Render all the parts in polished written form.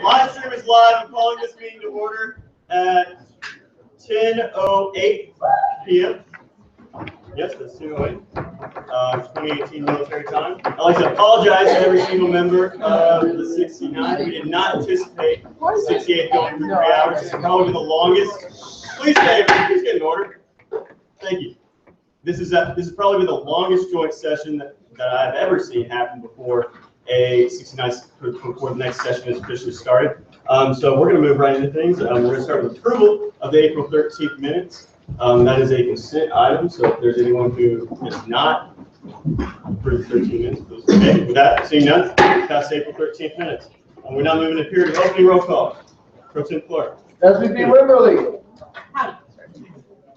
Live stream is live. I'm calling this meeting to order at 10:08 p.m. Yes, that's 10:08. 2018 military time. I'd like to apologize to every single member of the 69. We did not anticipate 68 going for 3 hours. It's probably the longest. Please get in order. Thank you. This is probably the longest joint session that I've ever seen happen before a 69 before the next session is officially started. So we're going to move right into things. We're going to start with approval of the April 13th minutes. That is a consent item. So if there's anyone who is not approved 13 minutes, please. Okay. With that, seeing none, pass April 13th minutes. We're now moving to period of opening roll call. Pro Tem Clark. SVP Wimberly. Howdy.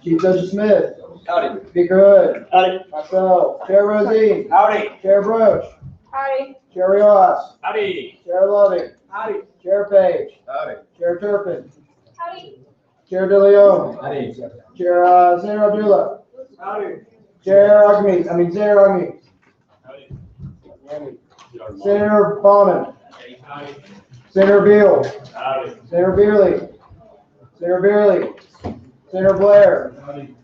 Chief Justice Smith. Howdy. Speaker Hood. Howdy. Myself. Chair Rosine. Howdy. Chair Broach. Howdy. Chair Rios. Howdy. Chair Loving. Howdy. Chair Page. Howdy. Chair Turpin. Howdy. Chair De Leon. Howdy. Chair Senator Abdullah. Howdy. Chair Senator Agmi. Howdy. Senator Bauman. Howdy. Senator Beal. Howdy. Senator Beerley. Senator Beerley. Senator Blair. Howdy.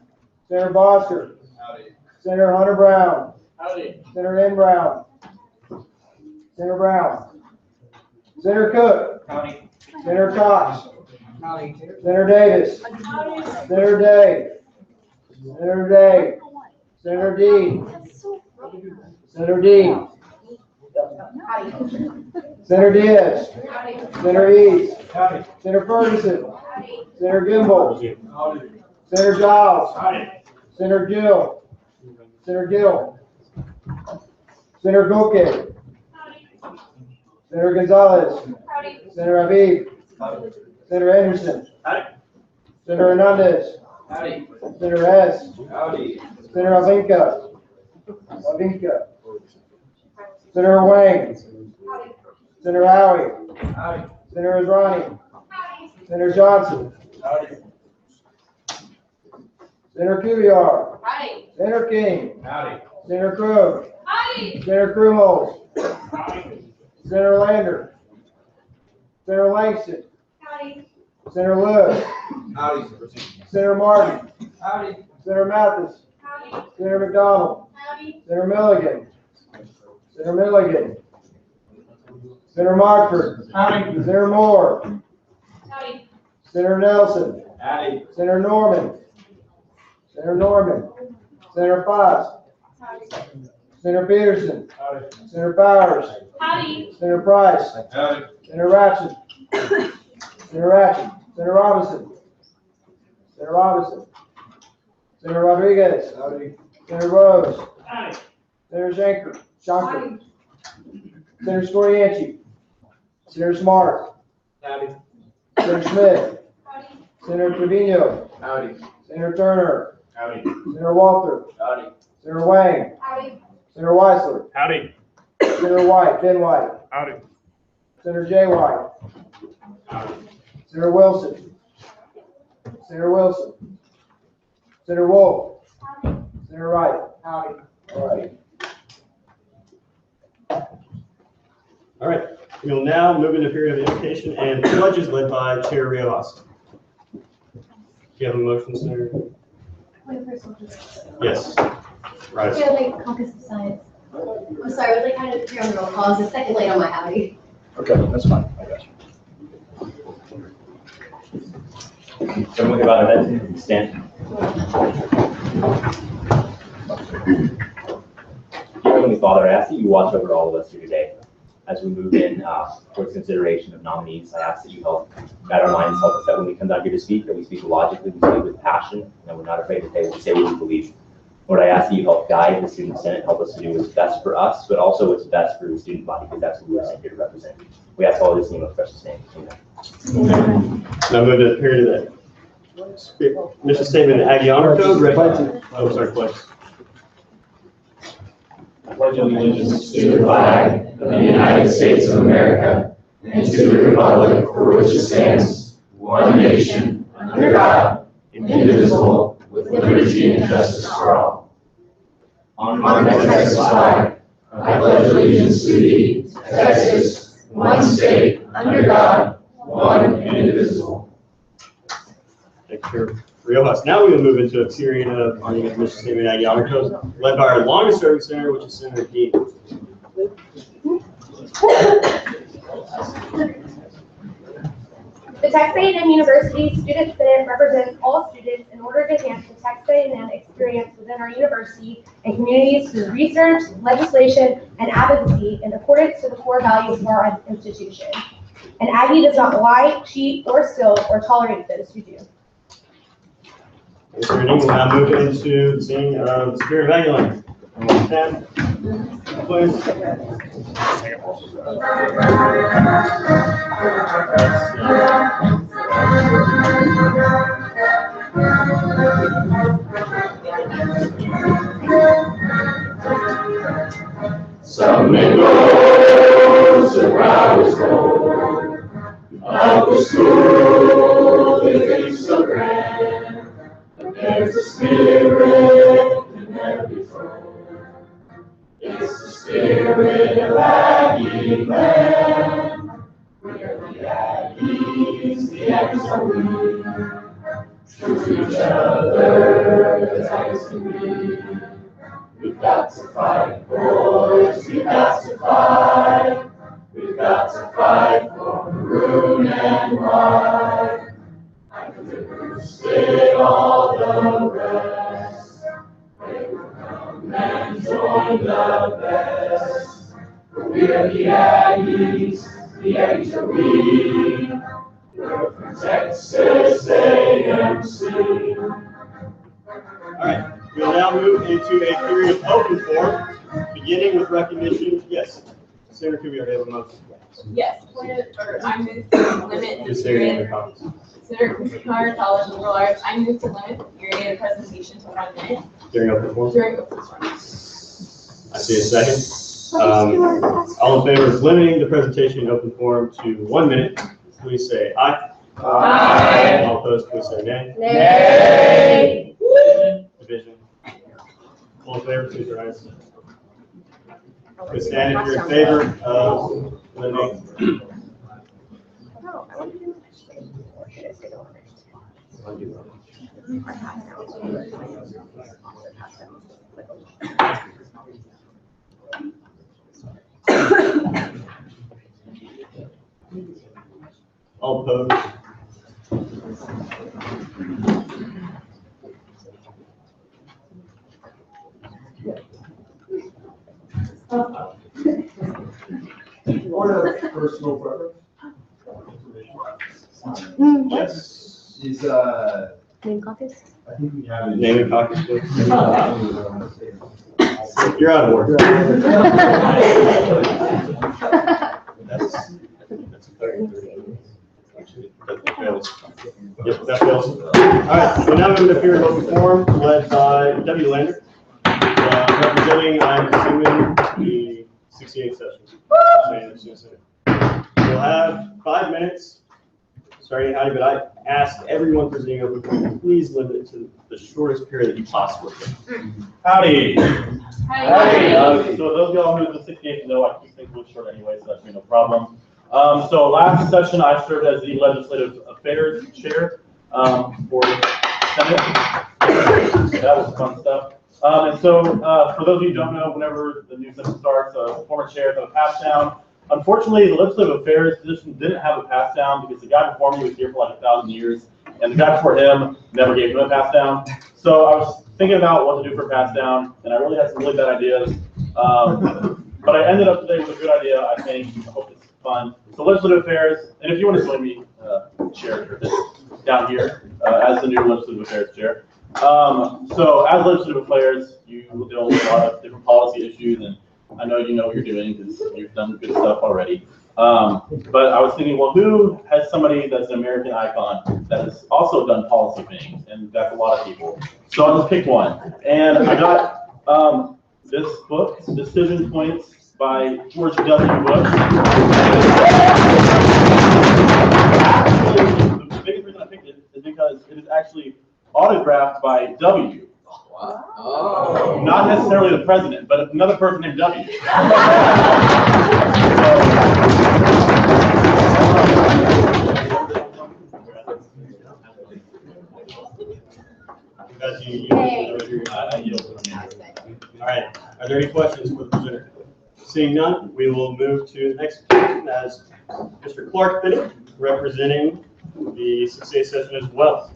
Senator Bosker. Howdy. Senator Hunter Brown. Howdy. Senator M. Brown. Senator Brown. Senator Cook. Howdy. Senator Cox. Howdy. Senator Davis. Senator Day. Senator Day. Senator D. Senator D. Senator Diaz. Senator East. Howdy. Senator Ferguson. Senator Gimbel. Howdy. Senator Giles. Howdy. Senator Gill. Senator Gill. Senator Gokey. Senator Gonzalez. Senator Habib. Howdy. Senator Anderson. Howdy. Senator Hernandez. Howdy. Senator Hess. Howdy. Senator Avinka. Senator Wang. Senator Howie. Howdy. Senator Israni. Senator Johnson. Howdy. Senator Kubiar. Howdy. Senator King. Howdy. Senator Krug. Howdy. Senator Krumholz. Howdy. Senator Lander. Senator Langston. Howdy. Senator Lewis. Howdy. Senator Martin. Howdy. Senator Mathis. Howdy. Senator McDonald. Howdy. Senator Milligan. Senator Milligan. Senator Mockford. Howdy. Senator Moore. Howdy. Senator Nelson. Howdy. Senator Norman. Senator Norman. Senator Foss. Howdy. Senator Peterson. Howdy. Senator Powers. Howdy. Senator Price. Howdy. Senator Ratchet. Senator Ratchet. Senator Robinson. Senator Robinson. Senator Rodriguez. Howdy. Senator Rose. Howdy. Senator Shanker. Senator Scorianchi. Senator Smart. Howdy. Senator Smith. Howdy. Senator Trevino. Howdy. Senator Turner. Howdy. Senator Walter. Howdy. Senator Wang. Howdy. Senator Weisler. Howdy. Senator White. Ben White. Howdy. Senator Jay White. Howdy. Senator Wilson. Senator Wilson. Senator Wolf. Howdy. Senator Wright. Howdy. All right. All right. We will now move into a period of invocation and pledges led by Chair Rios. Do you have a motion, Senator? Yes. Right. Yeah, like Caucus of Science. I'm sorry, I was like kind of here on the roll call. I was a second late on my howdy. Okay, that's fine. I got you. Everyone get out of bed. Stand. Dear Heavenly Father, I ask that you watch over all of us here today. As we move in towards consideration of nominees, I ask that you help guide our minds, help us that when we come down here to speak, that we speak logically, we speak with passion, and that we're not afraid to say what we believe. Lord, I ask that you help guide the Student Senate, help us to do what's best for us, but also what's best for the student body, because that's who we're sent here to represent. We ask all of this in your most precious name. Amen. Now move to the period of the mission statement in Aggie Honor Code. Oh, sorry, pledge. Pledge allegiance to the flag of the United States of America and to the republic for which it stands, one nation, under God, indivisible, with liberty and justice for all. On the Texas flag, I pledge allegiance to thee, Texas, one state, under God, one and indivisible. Thank you, Riojas. Now we will move into a period of argument of Mr. Samuel Aguilar, led by our longest serving senator, which is Senator Dean. The Texas A&M University Student Senate represents all students in order to enhance the Texas A&M experience within our university and communities through research, legislation, and advocacy in accordance to the core values of our institution. And Aggie does not lie, cheat, or steal, or tolerate those who do. Mr. Dean will now move into the scene of the Spirit of Aguilar. Stand, please. Some may go to Broward's gold, up the school, the gates so grand. There's a spirit in every throne. It's the spirit of Aggie land. We're the Aggies, the Aggies are we. True to each other, as Aggies can be. We've got to fight, boys, we've got to fight. We've got to fight for maroon and white. I could stay all the rest. They will come and join the best. For we are the Aggies are we. We're from Texas A&M. All right, we'll now move into a period of open forum, beginning with recognition. Yes, Senator Kuby, are you able to motion? Yes, I move to limit the Just say your name and period. comments. Senator Kumar, College Liberal Arts, I move to limit the period of presentation to 1 minute During open forum? during open forum. I see a second. All in favor of limiting the presentation in open forum to 1 minute, please say aye. Aye. All opposed, please say nay. Nay. Division. All in favor, please rise. Please stand if you're in favor of limiting. All opposed. Order of personal preference. Yes. Is, Name Caucus? I think we have it. Name and caucus, please. You're out of order. That's a 30. Actually, that fails. Yep, that fails. All right, so now we're going to appear in open forum, led by W. Lander, representing, I'm assuming, the 68th session. We'll have 5 minutes, starting at Howdy, but I ask everyone presenting open forum to please limit it to the shortest period that you possibly can. Howdy. Howdy. So those of y'all who are the 68th know I keep things really short anyway, so that's no problem. So last session I served as the Legislative Affairs Chair for the Senate. That was fun stuff. And so for those of you who don't know, whenever the new session starts, former chair have a pass down. Unfortunately, the Legislative Affairs position didn't have a pass down because the guy before me was here for like 1,000 years, and the guy before him never gave him a pass down. So I was thinking about what to do for a pass down, and I really had some really bad ideas. But I ended up today with a good idea, I think. I hope it's fun. So Legislative Affairs, and if you want to join me, Chair, down here as the new Legislative Affairs Chair. So as Legislative Affairs, you deal with a lot of different policy issues, and I know you know what you're doing because you've done good stuff already. But I was thinking, well, who has somebody that's an American icon that has also done policy things? And that's a lot of people. So I just picked one. And I got this book, Decision Points by George W. Bush. Actually, the biggest reason I picked it is because it is actually autographed by W. Oh. Not necessarily the president, but another person named W. That's you. Hey. I yield. All right, are there any questions for the presenter? Seeing none, we will move to the next person as Mr. Clark Finney, representing the 6A session as well.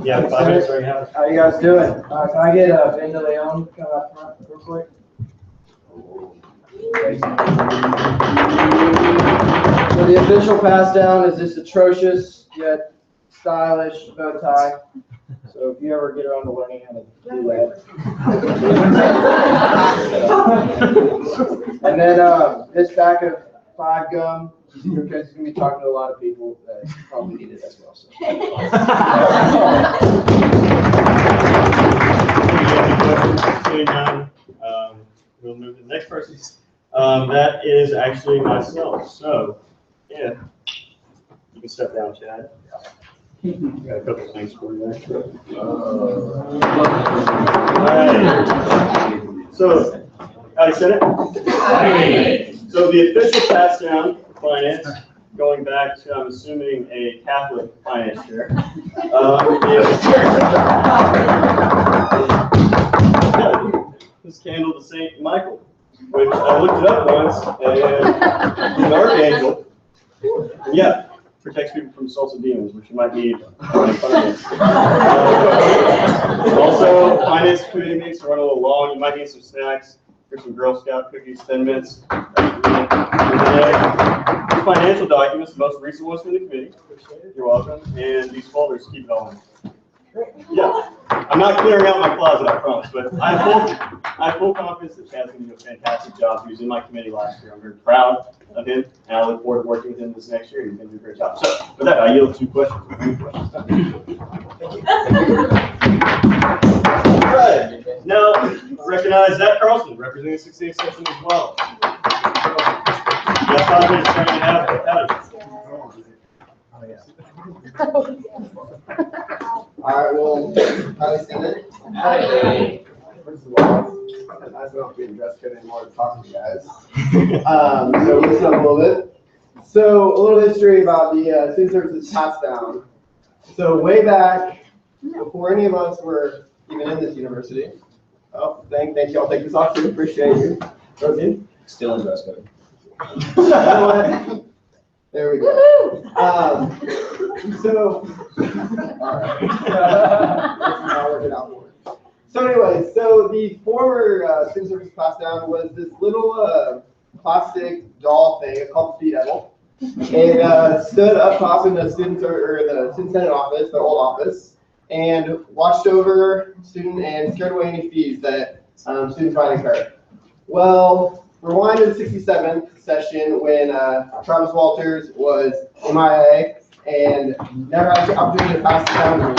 Yeah, 5 minutes right now. How you guys doing? Can I get Ben De Leon to come up front real quick? So the official pass down is this atrocious yet stylish bow tie. So if you ever get around to learning how to do that. And then this pack of 5 gum, because he's gonna be talking to a lot of people that probably need it as well. So. Seeing none, we'll move to the next person. That is actually myself. So, yeah, you can step down, Chad. Got a couple things for you actually. All right. So, I said it. So the official pass down for finance, going back to, I'm assuming, a Catholic finance chair. This candle to St. Michael, which I looked it up once, and an archangel. Yeah, protects people from souls of demons, which you might need in finance. Also, finance committee meetings run a little long. You might need some snacks. Here's some Girl Scout cookies, 10 minutes. Financial documents, the most recent ones from the committee. You're welcome. And these folders, keep it all in. Yeah, I'm not clearing out my closet, I promise, but I have full confidence that Chad's going to do a fantastic job. He was in my committee last year. I'm very proud of him, and I look forward to working with him this next year. He's going to do a great job. So, with that, I yield 2 questions. All right. Now, recognize Zach Carlson, representing the 6A section as well. You have 5 minutes to have All right, well, how do you stand it? First of all, I don't be in dress code anymore to talk to you guys. So listen up a little bit. So a little history about the student services pass down. So way back, before any of us were even in this university. Oh, thank you. I'll take this off too. Appreciate you. Rosie? Still in dress code. There we go. So, all right. Not working out more. So anyway, so the former student service pass down was this little plastic doll thing called Speed Devil. It stood up top in the student senate office, the old office, and watched over student and scared away any fees that students might incur. Well, rewind to the 67th session when Travis Walters was MIA and never had the opportunity to pass it down to me.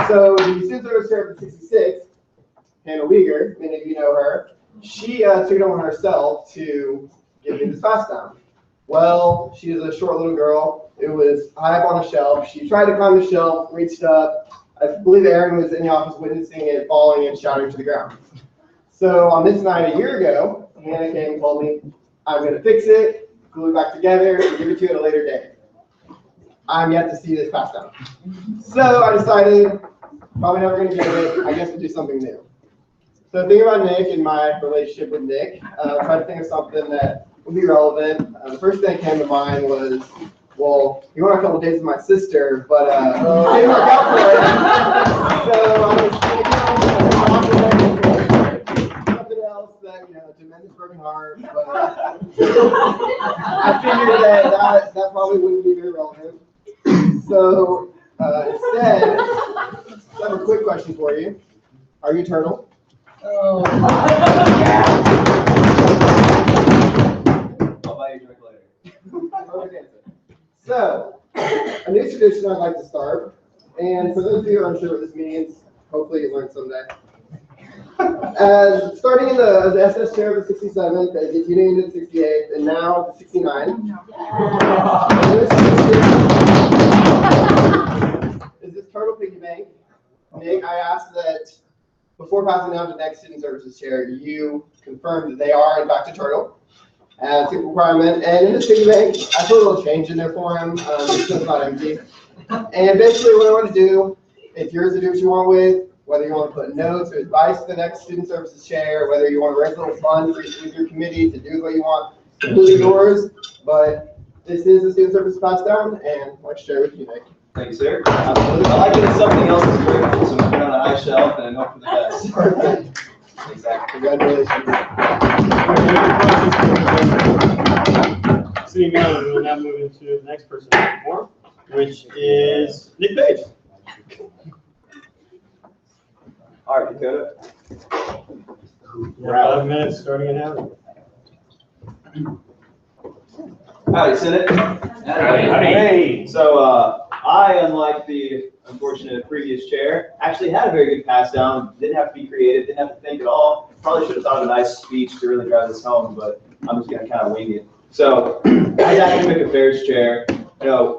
So the student service chair for 66, Hannah Weger, many of you know her, she took it on herself to give me this pass down. Well, she is a short little girl. It was high up on the shelf. She tried to climb the shelf, reached up. I believe Aaron was in the office witnessing it falling and shattering to the ground. So on this night a year ago, Hannah came and told me, I'm going to fix it, glue it back together, and give it to you at a later date. I'm yet to see this pass down. So I decided, probably never going to get it. I guess we'll do something new. So thinking about Nick and my relationship with Nick, try to think of something that would be relevant. The first thing that came to mind was, well, he went on a couple dates with my sister, but it didn't work out for it. So I was something else that, tremendous broken heart, but I figured that probably wouldn't be very relevant. So instead, I have a quick question for you. Are you a turtle? Oh. I'll buy you a drink later. Okay. So, a new tradition I'd like to start, and for those of you who are unsure what this means, hopefully you learn someday. Starting in the SS chair of the 67th, as continuing into the 68th, and now the 69th. Is this turtle piggy bank? Nick, I asked that before passing down to the next student services chair, you confirm that they are in fact a turtle. As a requirement, and in this piggy bank, I put a little change in there for him, so it's not empty. And basically what I want to do, if yours to do what you want with, whether you want to put notes or advice to the next student services chair, whether you want to raise a little fund with your committee to do what you want, completely yours. But this is a student services pass down, and I want to share with you, Nick. Thank you, sir. I like it if something else is working, so I'm put it on a high shelf and hope for the best. Perfect. Exactly. Congratulations. Seeing none, we will now move into the next person on the form, which is Nick Page. All right, Dakota. 5 minutes starting an hour. Howdy, Senate. Howdy. So, I, unlike the unfortunate previous chair, actually had a very good pass down. Didn't have to be creative, didn't have to think at all. Probably should have thought of a nice speech to really drive this home, but I'm just gonna kind of wing it. So, as academic affairs chair,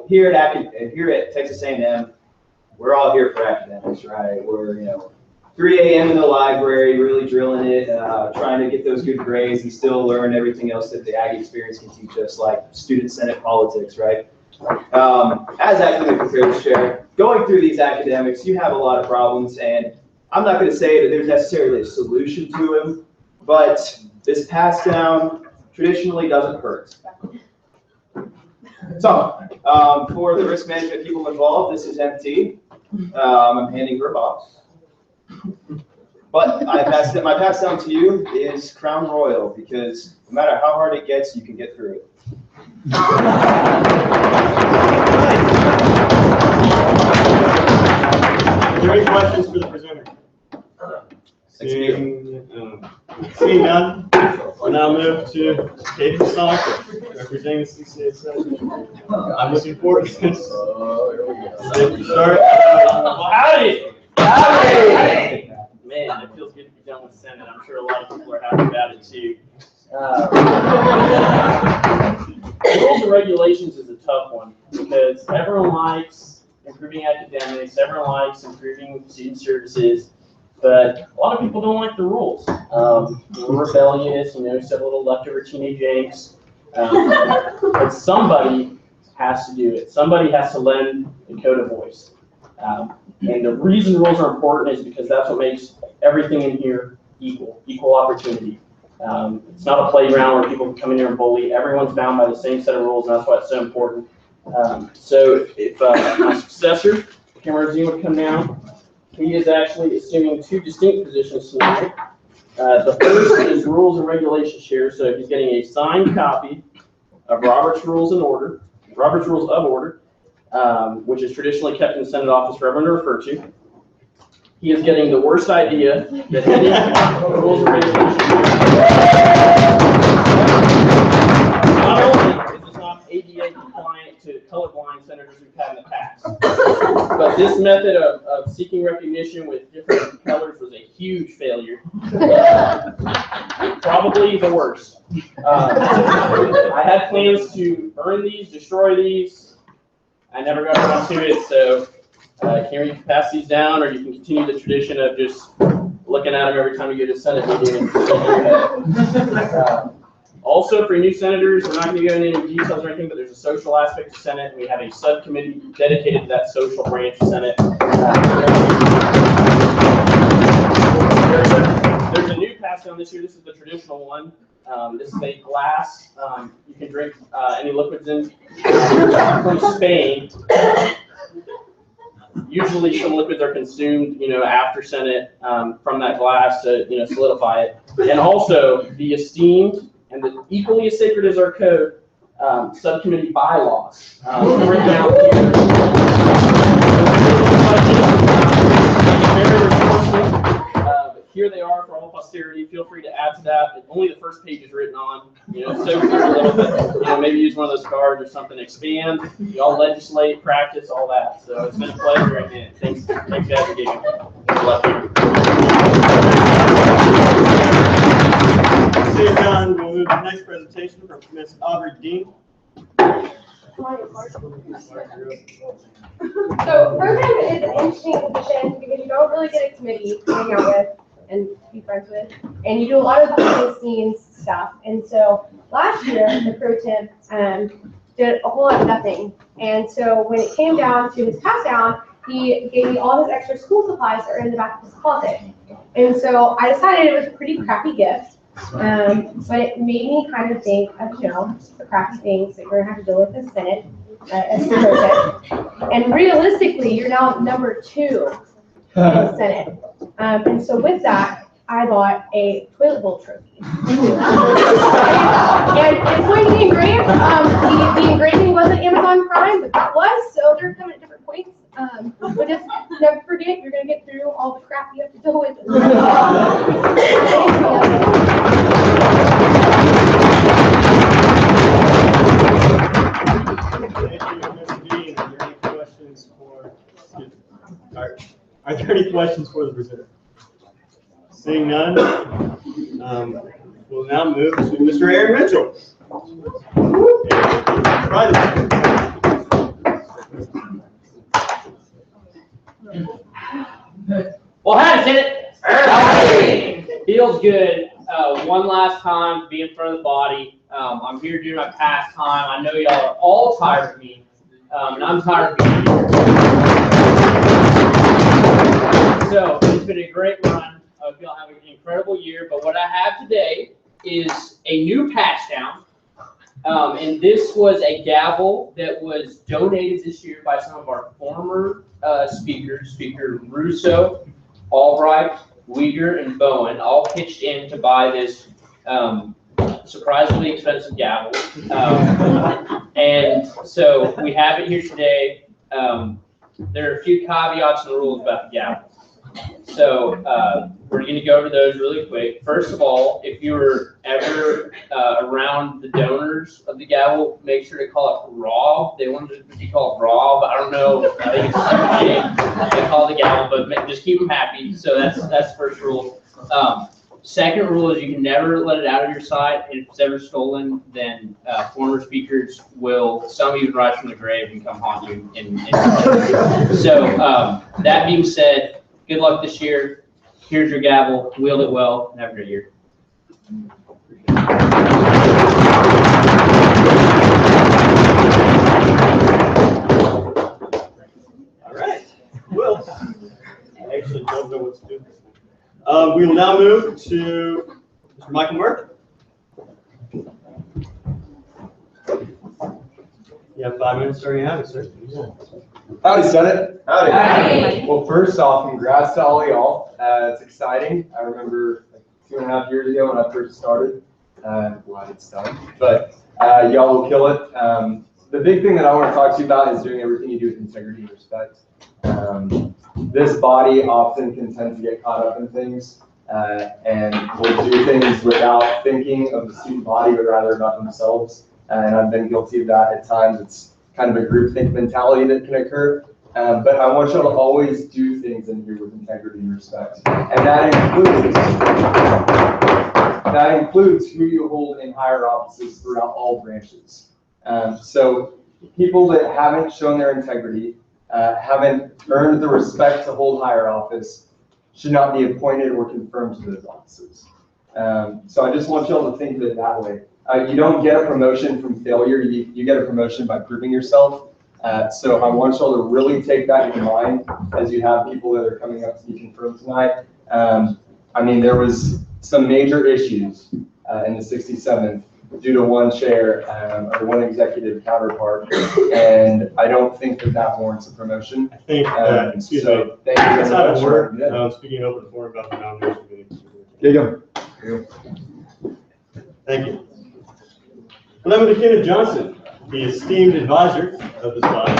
here at Texas A&M, we're all here for academics, right? We're 3 a.m. in the library, really drilling it, trying to get those good grades and still learn everything else that the Aggie experience can teach us, like student senate politics, right? As academic affairs chair, going through these academics, you have a lot of problems, and I'm not going to say that there's necessarily a solution to them, but this pass down traditionally doesn't hurt. So, for the risk management people involved, this is MT. I'm handing her a box. But my pass down to you is Crown Royal, because no matter how hard it gets, you can get through it. Are there any questions for the presenter? Seeing none, we'll now move to David Salter, representing the CCA. I'm looking forward to this. Start. Howdy. Howdy. Man, it feels good to be done with Senate. I'm sure a lot of people are happy about it too. Rules and regulations is a tough one because everyone likes improving academics, everyone likes improving student services, but a lot of people don't like the rules. We're rebellious, some little leftover teenage angst. But somebody has to do it. Somebody has to lend the code a voice. And the reason rules are important is because that's what makes everything in here equal opportunity. It's not a playground where people can come in here and bully. Everyone's bound by the same set of rules, and that's why it's so important. So if my successor, Cameron Zine, would come down, he is actually assuming 2 distinct positions tonight. The first is rules and regulations chair, so he's getting a signed copy of Robert's Rules of Order, which is traditionally kept in the Senate office for everyone to refer to. He is getting the worst idea that any rules and regulations. Not only is it not ADA compliant to colorblind senators we've had in the past, but this method of seeking recognition with different colors was a huge failure. Probably the worst. I had plans to burn these, destroy these. I never got around to it, so Karen, you can pass these down, or you can continue the tradition of just looking at them every time you go to Senate meeting. Also, for new senators, we're not going to go into any details or anything, but there's a social aspect to Senate, and we have a subcommittee dedicated to that social branch of Senate. There's a new pass down this year. This is the traditional one. This is a glass. You can drink any liquids in from Spain. Usually some liquids are consumed, after Senate from that glass to, solidify it. And also the esteemed and the equally as sacred as our code, subcommittee bylaws. Written down here. Very resourceful. But here they are for all posterity. Feel free to add to that. Only the first page is written on. Soak through a little bit. Maybe use one of those cards or something. Expand. Y'all legislate, practice, all that. So it's been a pleasure again. Thanks guys for giving me. Good luck. Seeing none, we'll move to the next presentation from Ms. Aubrey Dean. So program is an interesting position because you don't really get a committee to hang out with and be friends with, and you do a lot of behind the scenes stuff. And so last year, the pro temp did a whole lot of nothing. And so when it came down to his pass down, he gave me all his extra school supplies that are in the back of his closet. And so I decided it was a pretty crappy gift, but it made me kind of think of, the crappy things that you're gonna have to deal with in the Senate as a person. And realistically, you're now number 2 in the Senate. And so with that, I bought a toilet bowl trophy. And it's going to be engraved. The engraving wasn't Amazon Prime, but that was, so they're coming at different points. But just never forget, you're going to get through all the crap you have to deal with. Are there any questions for the presenter? Seeing none, we'll now move to Mr. Aaron Mitchell. Well, hi, Senate. Feels good. One last time to be in front of the body. I'm here doing my pastime. I know y'all are all tired of me, and I'm tired of being here. So it's been a great run. I hope y'all have an incredible year. But what I have today is a new pass down. And this was a gavel that was donated this year by some of our former speakers, Speaker Russo, Albright, Uyghur, and Bowen, all pitched in to buy this surprisingly expensive gavel. And so we have it here today. There are a few caveats and rules about the gavel. So we're going to go over those really quick. First of all, if you were ever around the donors of the gavel, make sure to call it raw. They wanted it to be called raw, but I don't know. I think it's they call it the gavel, but just keep them happy. So that's the first rule. Second rule is you can never let it out of your sight. If it's ever stolen, then former speakers will, some even rise from the grave and come haunt you. So that being said, good luck this year. Here's your gavel. Wield it well, and have a great year. All right. Well, I actually don't know what to do. We will now move to Mr. Michael Merck. You have 5 minutes, sir. You have it, sir. Howdy, Senate. Howdy. Howdy. Well, first off, congrats to all y'all. It's exciting. I remember like 2.5 years ago when I first started. Glad it's done. But y'all will kill it. The big thing that I want to talk to you about is doing everything you do with integrity and respect. This body often can tend to get caught up in things and will do things without thinking of the student body, but rather about themselves. And I've been guilty of that at times. It's kind of a groupthink mentality that can occur. But I want y'all to always do things in here with integrity and respect. And that includes who you hold in higher offices throughout all branches. So people that haven't shown their integrity, haven't earned the respect to hold higher office, should not be appointed or confirmed to those offices. So I just want y'all to think of it that way. You don't get a promotion from failure, you get a promotion by proving yourself. So I want y'all to really take that in mind as you have people that are coming up to be confirmed tonight. I mean, there was some major issues in the 67th due to one chair or one executive counterpart, and I don't think that warrants a promotion. I think, excuse me, thank you that's very out of much. order. Speaking of open forum about the nomination committee. There you go. Thank you. Well, then, Kenneth Johnson, the esteemed advisor of this body.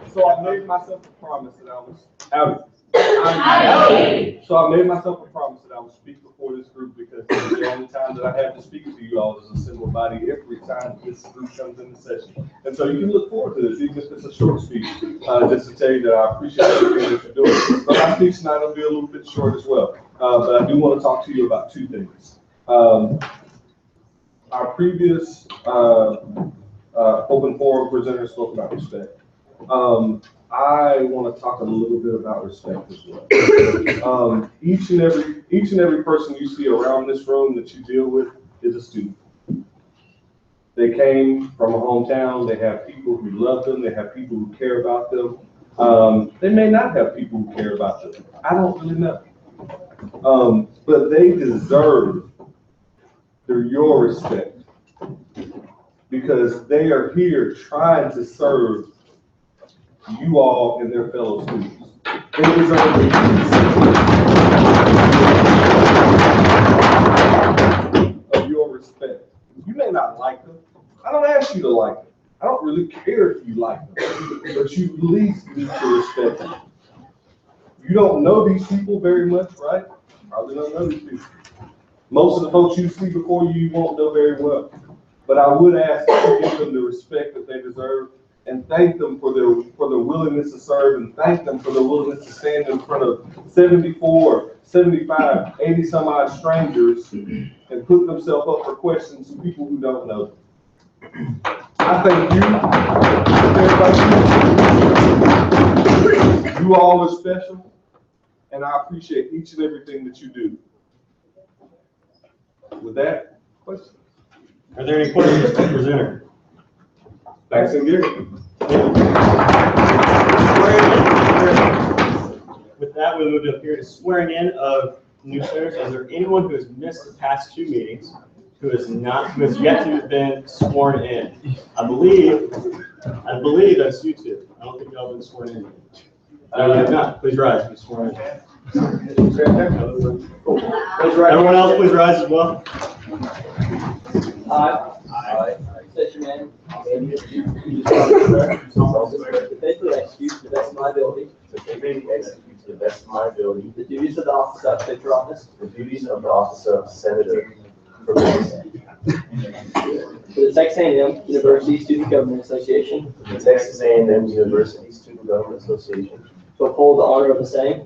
So I made myself a promise that I was out. Howdy. So I made myself a promise that I would speak before this group because it's the only time that I have to speak to you all as a single body every time this group comes into session. And so you can look forward to this, even if it's a short speech, just to tell you that I appreciate everything that you're doing. But my speech tonight will be a little bit short as well. But I do want to talk to you about 2 things. Our previous open forum presenter spoke about respect. I want to talk a little bit about respect as well. Each and every person you see around this room that you deal with is a student. They came from a hometown. They have people who love them. They have people who care about them. They may not have people who care about them. I don't really know. But they deserve your respect because they are here trying to serve you all and their fellow students. They deserve of your respect. You may not like them. I don't ask you to like them. I don't really care if you like them, but you at least need to respect them. You don't know these people very much, right? Probably don't know these people. Most of the folks you see before you won't know very well. But I would ask you to give them the respect that they deserve and thank them for their willingness to serve and thank them for their willingness to stand in front of 74, 75, 80 some odd strangers and put themselves up for questions to people who don't know them. I thank you. You all are special, and I appreciate each and everything that you do. With that, questions? Are there any questions for the presenter? Thanks and good. With that, we'll move to a period of swearing in of new senators. Is there anyone who has missed the past 2 meetings who has yet to have been sworn in? I believe that's you two. I don't think y'all have been sworn in yet. If not, please rise and be sworn in. Everyone else, please rise as well. I state your name. Faithfully execute to the best of my ability. To the best of my ability. The duties of the office of Senator office. The duties of the office of Senator for the Texas A&M University Student Government Association. the Texas A&M University Student Government Association. To uphold the honor of the same.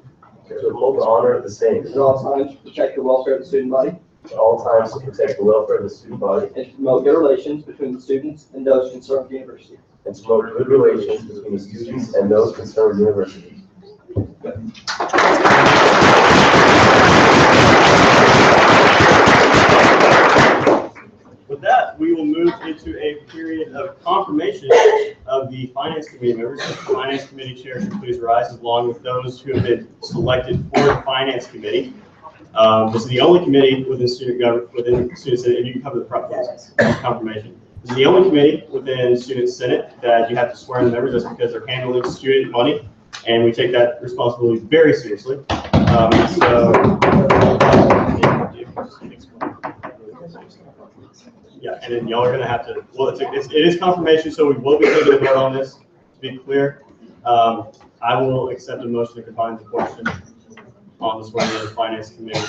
To uphold the honor of the same. At all times, to protect the welfare of the student body. At all times to protect the welfare of the student body. And to promote good relations between the students and those concerned with the university. And to promote good relations between the students and those concerned with the university. With that, we will move into a period of confirmation of the Finance Committee members. The Finance Committee chair should please rise along with those who have been selected for the Finance Committee. This is the only committee within student government, within Student Senate, and you can cover the process confirmation. This is the only committee within Student Senate that you have to swear in the members. That's because they're handling student money, and we take that responsibility very seriously. Yeah, and then y'all are gonna have to, well, it is confirmation, so we will be taking a vote on this, to be clear. I will accept a motion to combine the question on this one in the Finance Committee.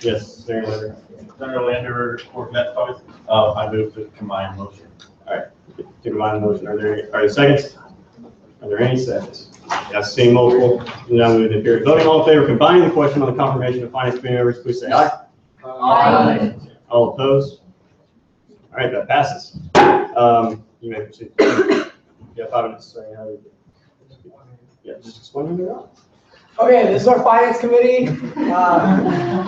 Yes, Senator Lander. Senator Lander, for next topic, I move to combine motion. All right, to combine the motion, are there seconds? Are there any seconds? Yes, seeing multiple, now moving to period voting. All in favor of combining the question on the confirmation of Finance Committee members, please say aye. Aye. All opposed? All right, that passes. You may proceed. You have 5 minutes. Sorry, yeah, just explain who you're on. Okay, this is our Finance Committee.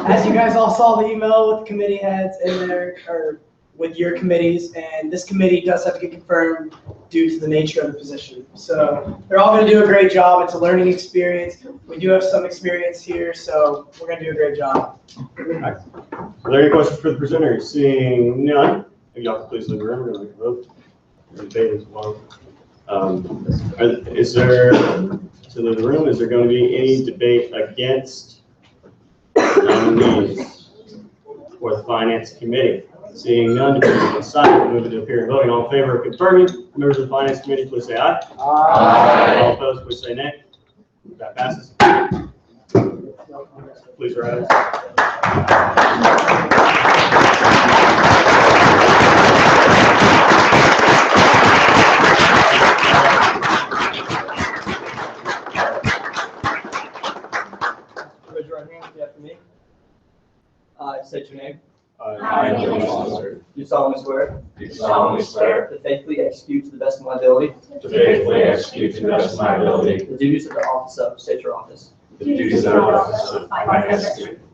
As you guys all saw the email with the committee heads in there, or with your committees, and this committee does have to get confirmed due to the nature of the position. So they're all going to do a great job. It's a learning experience. We do have some experience here, so we're going to do a great job. Right. Are there any questions for the presenter? Seeing none, if y'all could please leave the room. We're going to vote. Debate as well. Is there, to leave the room, is there going to be any debate against nominees for the Finance Committee? Seeing none, we'll move into a period of voting. All in favor of confirming members of the Finance Committee, please say aye. Aye. All opposed, please say nay. That passes. Please rise. Raise your right hand, repeat after me. I state your name. I, Do solemnly swear. Do solemnly swear. To faithfully execute to the best of my ability. To faithfully execute to the best of my ability. The duties of the office of State Office. The duties of the office of Finance.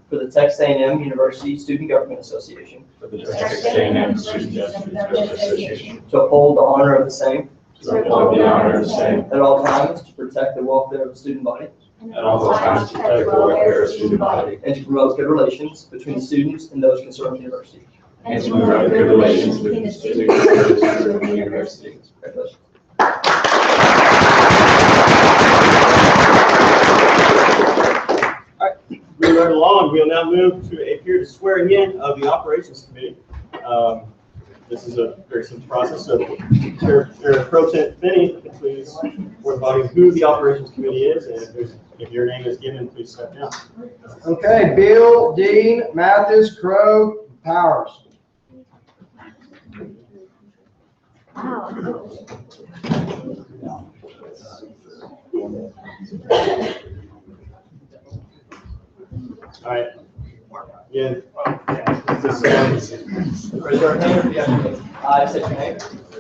For for the Texas A&M University Student Government Association, for the Texas A&M Student Government Association, to uphold the honor of the same to uphold the honor of the same at all times, to protect the welfare of the student body, at all times to protect the welfare of the student body, and to promote good relations between the students and those concerned with the university. and to promote good relations between the students and those of the university. Congratulations. Moving right along, we'll now move to a period of swearing in of the Operations Committee. This is a very simple process, so Chair Pro Tem Finney, can please report about who the Operations Committee is, and if your name is given, please step down. Okay, Bill, Dean, Mathis, Crow, Powers. All right. Yeah. Raise your hand and repeat after me. I state your name.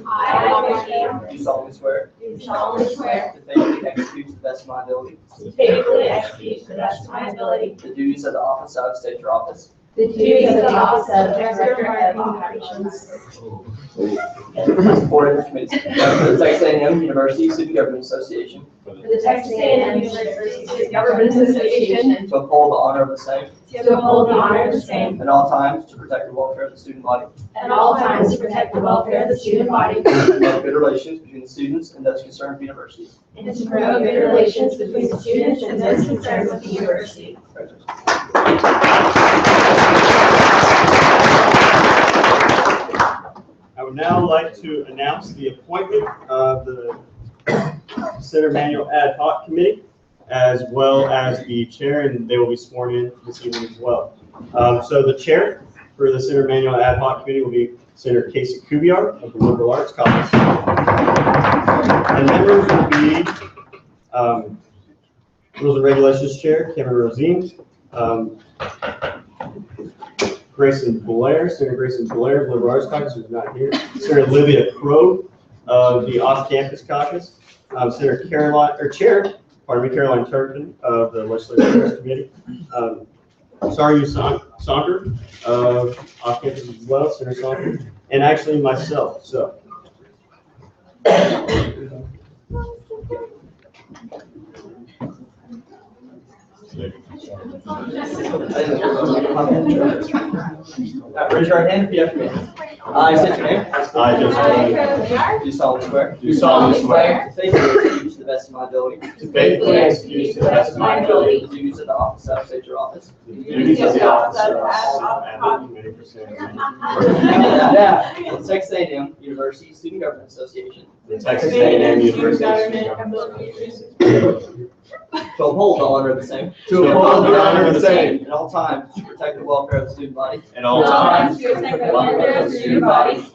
I, Robert Dean, Do solemnly swear do solemnly swear to faithfully execute to the best of my ability to faithfully execute to the best of my ability the duties of the office I would state your office. the duties of the office of Director of Operations Supported the committee. For the Texas A&M University Student Government Association, for the Texas A&M University Student Government Association to uphold the honor of the same to uphold the honor of the same at all times, to protect the welfare of the student body, at all times to protect the welfare of the student body and to promote good relations between the students and those concerned with the university. and to promote good relations between the students and those concerned with the university. I would now like to announce the appointment of the Center Manual Ad Hoc Committee, as well as the chair, and they will be sworn in this evening as well. So the chair for the Center Manual Ad Hoc Committee will be Senator Casey Kubiar of the Liberal Arts Caucus. And members will be Rules and Regulations Chair Kevin Rosine, Grayson Blair, Senator Grayson Blair of the Liberal Arts Caucus, who's not here, Senator Olivia Crow of the Off-Campus Caucus, Senator Chair Caroline Turpin of the Legislative Affairs Committee, Saru Saunter of Off-Campus as well, Senator Saunter, and actually myself, so. Raise your right hand and repeat after me. I state your name. I just Do solemnly swear. do solemnly swear To faithfully execute to the best of my ability to faithfully execute to the best of my ability the duties of the office I would state your office. the duties of the office of Ad Hoc Committee for Senator. Yeah, the Texas A&M University Student Government Association, The Texas A&M University Student to uphold the honor of the same To uphold the honor of the same at all times, to protect the welfare of the student body, at all times to protect the welfare of the student body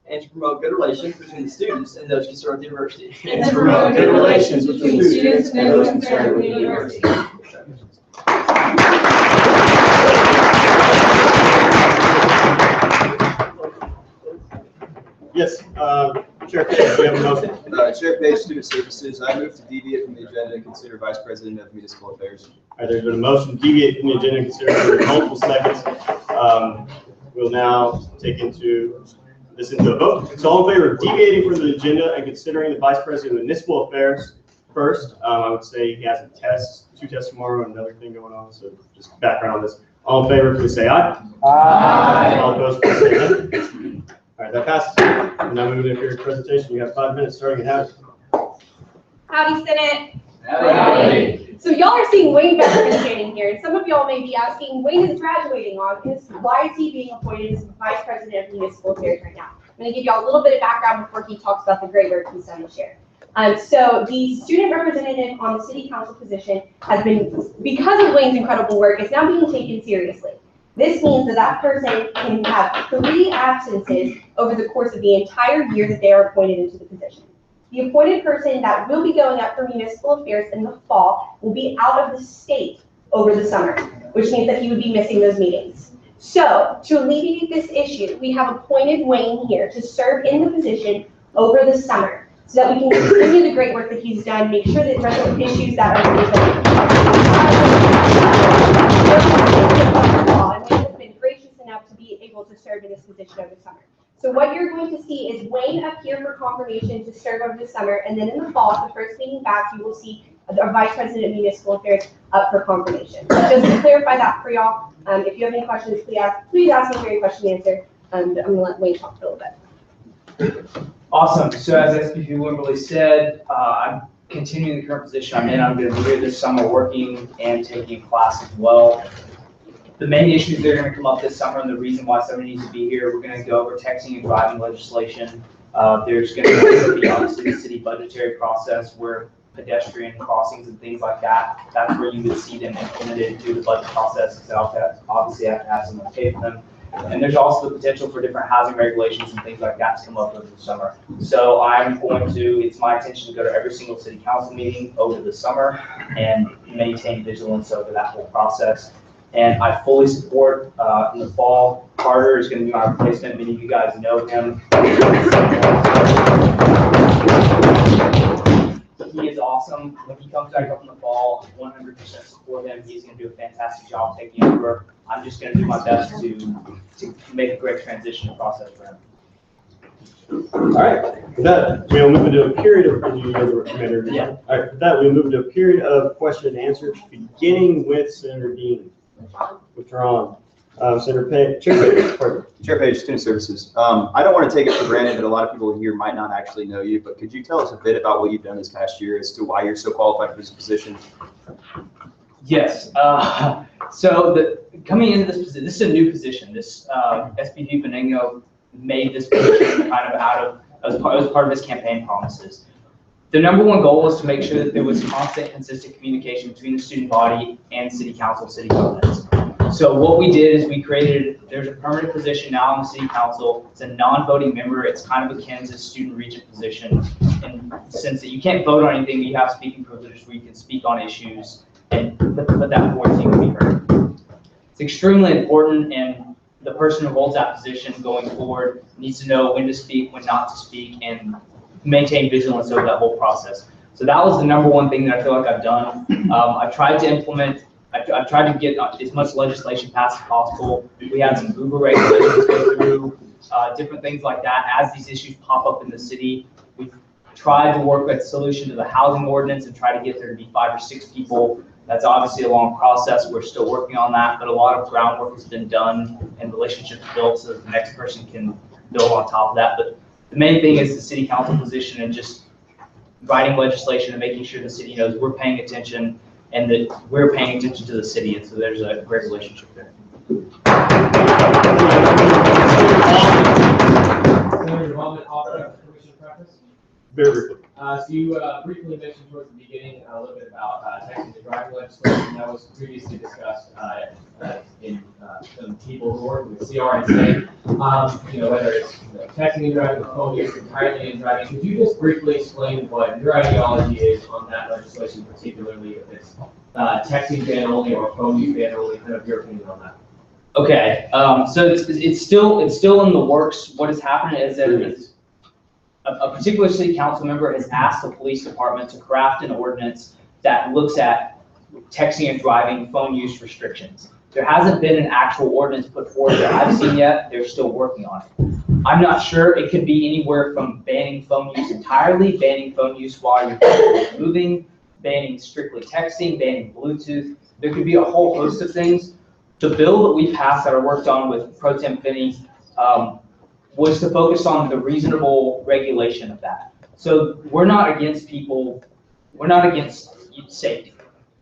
and to promote good relations between the students and those concerned with the university. and to promote good relations between the students and those concerned with the university. Yes, Chair Page, do you have a motion? Chair Page, Student Services, I move to deviate from the agenda and consider Vice President of Municipal Affairs. All right, there's been a motion to deviate from the agenda and consider for multiple seconds. We'll now take this into a vote. So all in favor of deviating from the agenda and considering the Vice President of Municipal Affairs first, I would say he has two tests tomorrow and another thing going on, so just background on this. All in favor, please say aye. Aye. All opposed, please say no. All right, that passes. And now moving into your presentation, you have 5 minutes starting at half. Howdy, Senate. Howdy. So y'all are seeing Wayne Becker standing here, and some of y'all may be asking, Wayne is graduating August. Why is he being appointed as Vice President of Municipal Affairs right now? I'm going to give y'all a little bit of background before he talks about the great work he's done this year. So the student representative on the city council position has been, because of Wayne's incredible work, is now being taken seriously. This means that that person can have 3 absences over the course of the entire year that they are appointed into the position. The appointed person that will be going up for municipal affairs in the fall will be out of the state over the summer, which means that he would be missing those meetings. So to alleviate this issue, we have appointed Wayne here to serve in the position over the summer so that we can continue the great work that he's done, make sure that resolve issues that are law, and Wayne has been gracious enough to be able to serve in this position over the summer. So what you're going to see is Wayne up here for confirmation to serve over the summer, and then in the fall, the first meeting back, you will see our Vice President of Municipal Affairs up for confirmation. So just to clarify that for y'all, if you have any questions, please ask me for your question and answer. I'm going to let Wayne talk for a little bit. Awesome. So as SPP Wimberly said, I'm continuing the current position I'm in. I'm going to be here this summer working and taking a class as well. The main issues that are going to come up this summer and the reason why somebody needs to be here, we're going to go over texting and driving legislation. There's going to be obviously the city budgetary process where pedestrian crossings and things like that, that's where you would see them implemented through the budget process. So obviously I have to have someone pay for them. And there's also the potential for different housing regulations and things like that to come up over the summer. So I'm going to, it's my intention to go to every single city council meeting over the summer and maintain vigilance over that whole process. And I fully support in the fall, Carter is going to be my replacement. Many of you guys know him. He is awesome. When he comes back up in the fall, 100% support him. He's going to do a fantastic job taking over. I'm just going to do my best to make a great transition process for him. All right, with that, we'll move into a period of, Commander. Yeah. All right, with that, we'll move into a period of question and answer, beginning with Senator Dean. Withdrawn. Chair Page, Student Services. I don't want to take it for granted that a lot of people here might not actually know you, but could you tell us a bit about what you've done this past year as to why you're so qualified for this position? Yes. So coming into this position, this is a new position. This SPP Benigno made this position kind of as part of his campaign promises. The number one goal was to make sure that there was constant, consistent communication between the student body and city council, city governments. So what we did is we created, there's a permanent position now on the city council. It's a non-voting member. It's kind of akin to a student regent position in the sense that you can't vote on anything, you have speaking privileges where you can speak on issues and put that forward so you can be heard. It's extremely important, and the person who holds that position going forward needs to know when to speak, when not to speak, and maintain vigilance over that whole process. So that was the number one thing that I feel like I've done. I've tried to implement, I've tried to get as much legislation passed as possible. We had some Uber regulations go through, different things like that. As these issues pop up in the city, we've tried to work at a solution to the housing ordinance and try to get there to be 5 or 6 people. That's obviously a long process. We're still working on that, but a lot of groundwork has been done and relationships built so that the next person can build on top of that. But the main thing is the city council position and just writing legislation and making sure the city knows we're paying attention and that we're paying attention to the city. And so there's a great relationship there. Senator Bowman, permission to preface? Very briefly. So you briefly mentioned towards the beginning a little bit about texting and driving legislation that was previously discussed in some people who work with CR and state. Whether it's texting and driving, or phone use entirely and driving. Could you just briefly explain what your ideology is on that legislation, particularly if it's texting ban only or phone use ban only? Kind of your opinion on that. Okay, so it's still in the works. What has happened is that a particular city council member has asked the police department to craft an ordinance that looks at texting and driving phone use restrictions. There hasn't been an actual ordinance put forward that I've seen yet. They're still working on it. I'm not sure. It could be anywhere from banning phone use entirely, banning phone use while you're moving, banning strictly texting, banning Bluetooth. There could be a whole host of things. The bill that we passed that I worked on with Pro Tem Finney was to focus on the reasonable regulation of that. So we're not against people, we're not against safety.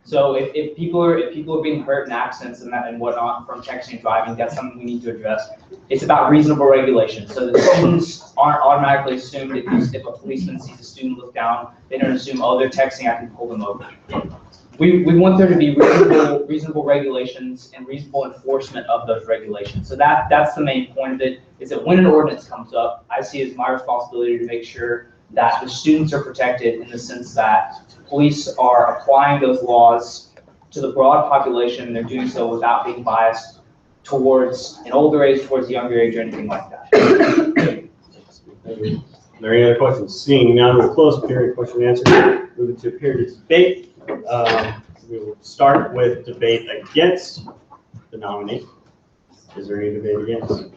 So if people are being hurt in accidents and whatnot from texting and driving, that's something we need to address. It's about reasonable regulation. So the students aren't automatically assumed if a policeman sees a student look down, they don't assume, oh, they're texting, I can pull them over. We want there to be reasonable regulations and reasonable enforcement of those regulations. So that's the main point of it, is that when an ordinance comes up, I see it as my responsibility to make sure that the students are protected in the sense that police are applying those laws to the broad population, and they're doing so without being biased towards an older age, towards a younger age, or anything like that. Are there any other questions? Seeing none, we'll close period question and answer. Move into a period of debate. We will start with debate against the the nominee? Is there any debate against?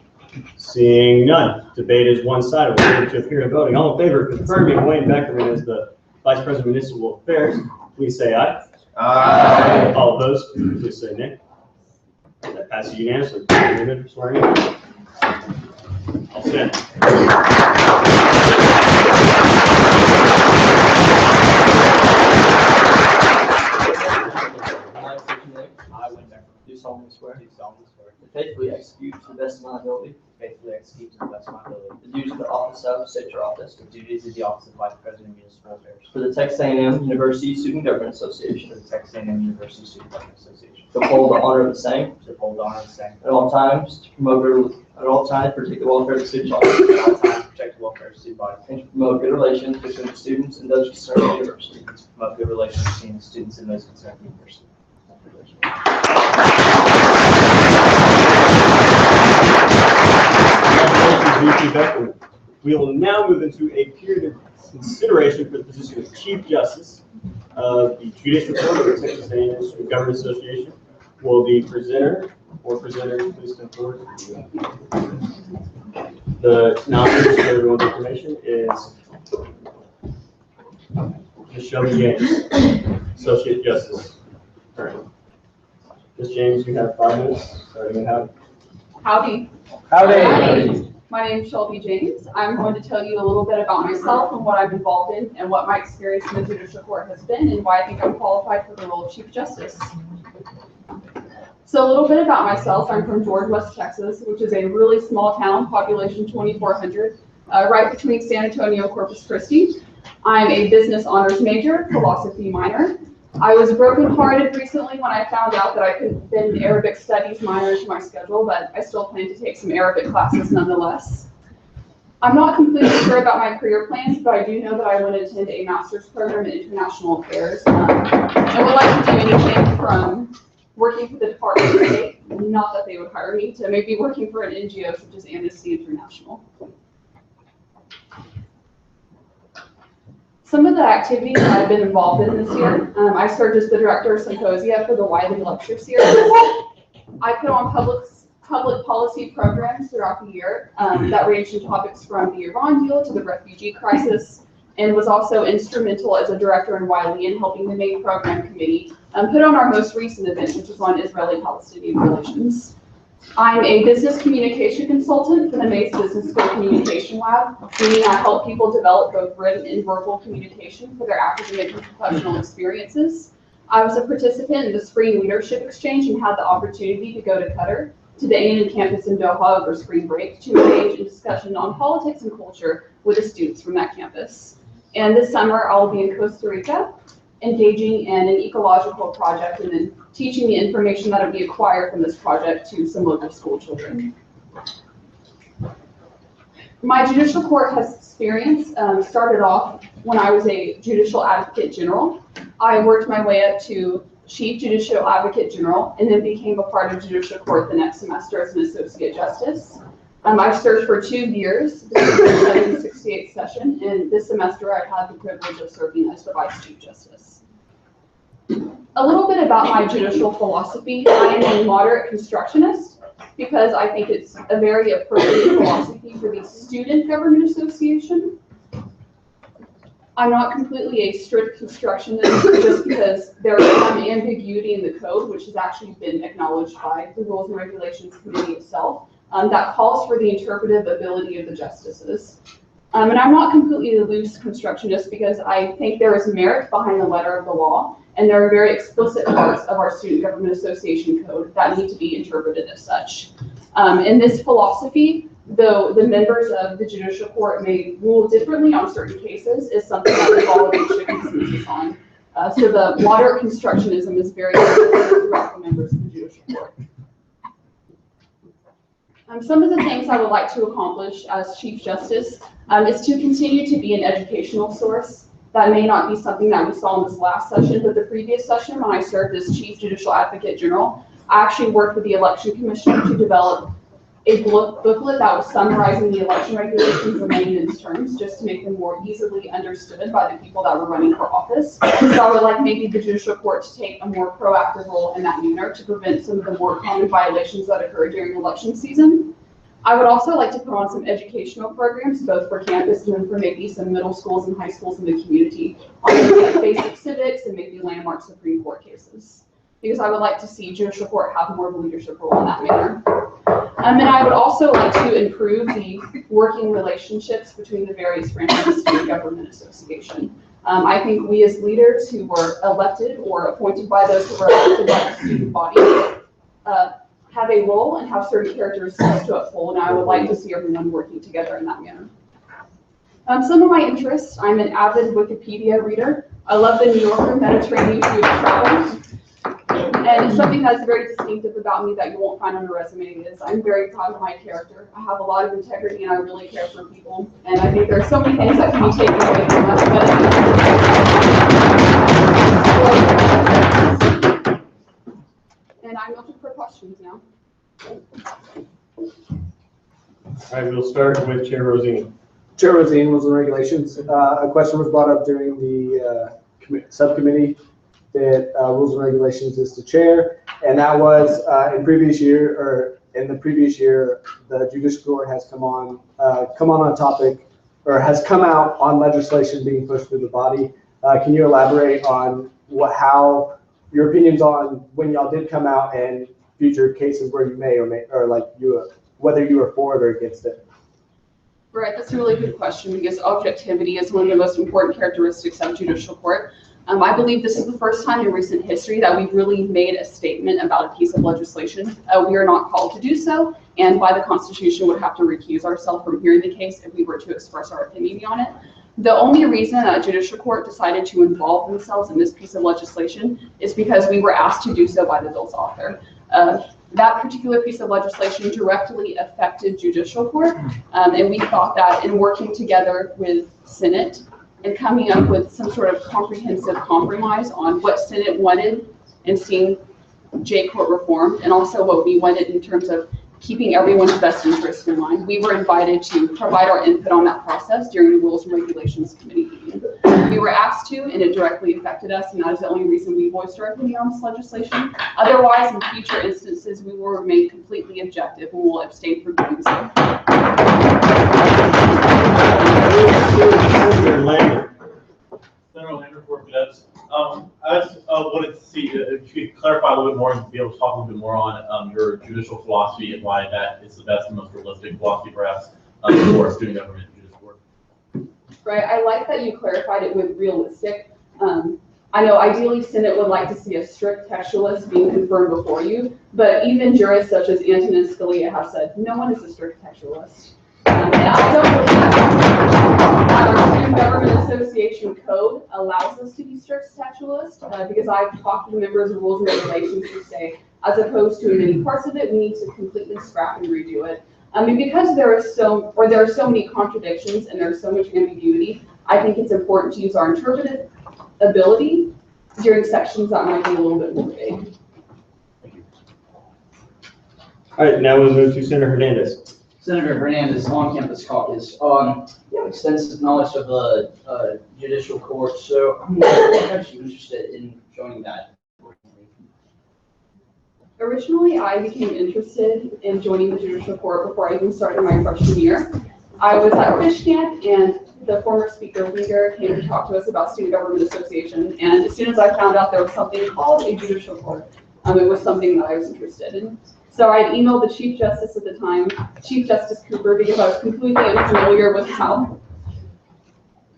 Seeing none, debate is one-sided. We're going to appear to voting. All in favor of confirming Wayne Beckerman as the Vice President of Municipal Affairs, please say aye. Aye. All opposed, please say nay. That passes unanimously. David, swearing in. All set. Do solemnly swear. To faithfully execute to the best of my ability. Faithfully execute to the best of my ability The duties of the office of, state your office. the duties of the office of Vice President of Municipal Affairs For the Texas A&M University Student Government Association. for the Texas A&M University Student Government Association. To uphold the honor of the same. To uphold the honor of the same. At all times, to promote, at all times, protect the welfare of the student body. At all times, protect the welfare of the student body. And to promote good relations between the students and those concerned with the university. To promote good relations between the students and those concerned with the university. Congratulations, VP Beckerman. We will now move into a period of consideration for the position of Chief Justice of the Judicial Court of the Texas A&M Student Government Association. Will the presenter or presenters please come forward? The nominee for everyone's information is Ms. Shelby James, Associate Justice. All right. Ms. James, you have 5 minutes, starting at Howdy. Howdy. My name is Shelby James. I'm going to tell you a little bit about myself and what I'm involved in and what my experience in the judicial court has been and why I think I'm qualified for the role of Chief Justice. So a little bit about myself. I'm from George, West Texas, which is a really small town, population 2,400, right between San Antonio and Corpus Christi. I'm a business honors major, philosophy minor. I was brokenhearted recently when I found out that I couldn't fit an Arabic studies minor into my schedule, but I still plan to take some Arabic classes nonetheless. I'm not completely sure about my career plans, but I do know that I want to attend a master's program in international affairs. I would like to do anything from working for the Department of State, not that they would hire me, to maybe working for an NGO such as Amnesty International. Some of the activities that I've been involved in this year, I served as the director of symposia for the Wiley Lecture Series. I put on public policy programs throughout the year that ranged in topics from the Iran deal to the refugee crisis, and was also instrumental as a director in Wiley in helping the main program committee put on our most recent event, which was on Israeli-Palestinian relations. I'm a business communication consultant for the Mace Business School Communication Lab, meaning I help people develop both written and verbal communication for their academic and professional experiences. I was a participant in the Spring Leadership Exchange and had the opportunity to go to Qatar to the A&M campus in Doha over spring break to engage in discussion on politics and culture with the students from that campus. And this summer, I'll be in Costa Rica, engaging in an ecological project and then teaching the information that will be acquired from this project to some local school children. My judicial court has experience started off when I was a judicial advocate general. I worked my way up to chief judicial advocate general and then became a part of judicial court the next semester as an associate justice. I served for 2 years, the 768th session, and this semester I had the privilege of serving as the vice chief justice. A little bit about my judicial philosophy. I am a moderate constructionist because I think it's a very appropriate philosophy for the Student Government Association. I'm not completely a strict constructionist just because there is some ambiguity in the code, which has actually been acknowledged by the Rules and Regulations Committee itself, that calls for the interpretive ability of the justices. And I'm not completely a loose constructionist because I think there is merit behind the letter of the law, and there are very explicit parts of our Student Government Association code that need to be interpreted as such. In this philosophy, though the members of the judicial court may rule differently on certain cases, is something that we've all reached a consensus on. So the moderate constructionism is very important throughout the members of the judicial court. Some of the things I would like to accomplish as Chief Justice is to continue to be an educational source. That may not be something that we saw in this last session, but the previous session when I served as Chief Judicial Advocate General, I actually worked with the Election Commission to develop a booklet that was summarizing the election regulations and layman's terms, just to make them more easily understood by the people that were running for office. So I would like maybe the judicial court to take a more proactive role in that manner to prevent some of the more common violations that occur during election season. I would also like to put on some educational programs, both for campus and then for maybe some middle schools and high schools in the community, on things like basic civics and maybe landmark Supreme Court cases. Because I would like to see judicial court have more of a leadership role in that manner. And I would also like to improve the working relationships between the various branches of the Student Government Association. I think we as leaders who were elected or appointed by those who were elected by the student body have a role and have certain characteristics to uphold, and I would like to see everyone working together in that manner. Some of my interests: I'm an avid Wikipedia reader. I love the New Yorker Mediterranean food travel. And something that's very distinctive about me that you won't find on a resume is I'm very proud of my character. I have a lot of integrity and I really care for people. And I think there are so many things that can be taken away from us. And I'm open for questions now. All right, we'll start with Chair Rosini. Chair Rosini, Rules and Regulations. A question was brought up during the subcommittee that Rules and Regulations is to chair, and that was in the previous year, the judicial court has come on a topic, or has come out on legislation being pushed through the body. Can you elaborate on how your opinions on when y'all did come out and future cases where you may or whether you were for it or against it? Right, that's a really good question, because objectivity is one of the most important characteristics of judicial court. I believe this is the first time in recent history that we've really made a statement about a piece of legislation. We are not called to do so, and by the Constitution would have to recuse ourselves from hearing the case if we were to express our opinion on it. The only reason that judicial court decided to involve themselves in this piece of legislation is because we were asked to do so by the bill's author. That particular piece of legislation directly affected judicial court, and we thought that in working together with Senate and coming up with some sort of comprehensive compromise on what Senate wanted and seeing J court reformed, and also what we wanted in terms of keeping everyone's best interest in mind. We were invited to provide our input on that process during the Rules and Regulations Committee meeting. We were asked to, and it directly affected us, and that is the only reason we voiced our opinion on this legislation. Otherwise, in future instances, we will remain completely objective and will abstain from doing so. Senator Lander. Senator Lander for cadets. I just wanted to see if you could clarify a little bit more and be able to talk a little bit more on your judicial philosophy and why that is the best and most realistic philosophy, perhaps, for student government and judicial work. Right, I like that you clarified it with realistic. I know ideally Senate would like to see a strict textualist being confirmed before you, but even jurists such as Antonin Scalia have said, no one is a strict textualist. And I don't believe that our Student Government Association code allows us to be strict textualist, because I've talked to members of Rules and Regulations who say, as opposed to in many parts of it, we need to completely scrap and redo it. And because there are so many contradictions and there's so much ambiguity, I think it's important to use our interpretive ability during sections that might be a little bit more vague. All right, now we'll move to Senator Hernandez. Senator Hernandez, on-campus caucus. You have extensive knowledge of the judicial court, so I'm actually interested in joining that. Originally, I became interested in joining the judicial court before I even started my freshman year. I was at fish camp, and the former speaker leader came to talk to us about Student Government Association, and as soon as I found out there was something called a judicial court, it was something that I was interested in. So I emailed the Chief Justice at the time, Chief Justice Cooper, because I was completely unfamiliar with how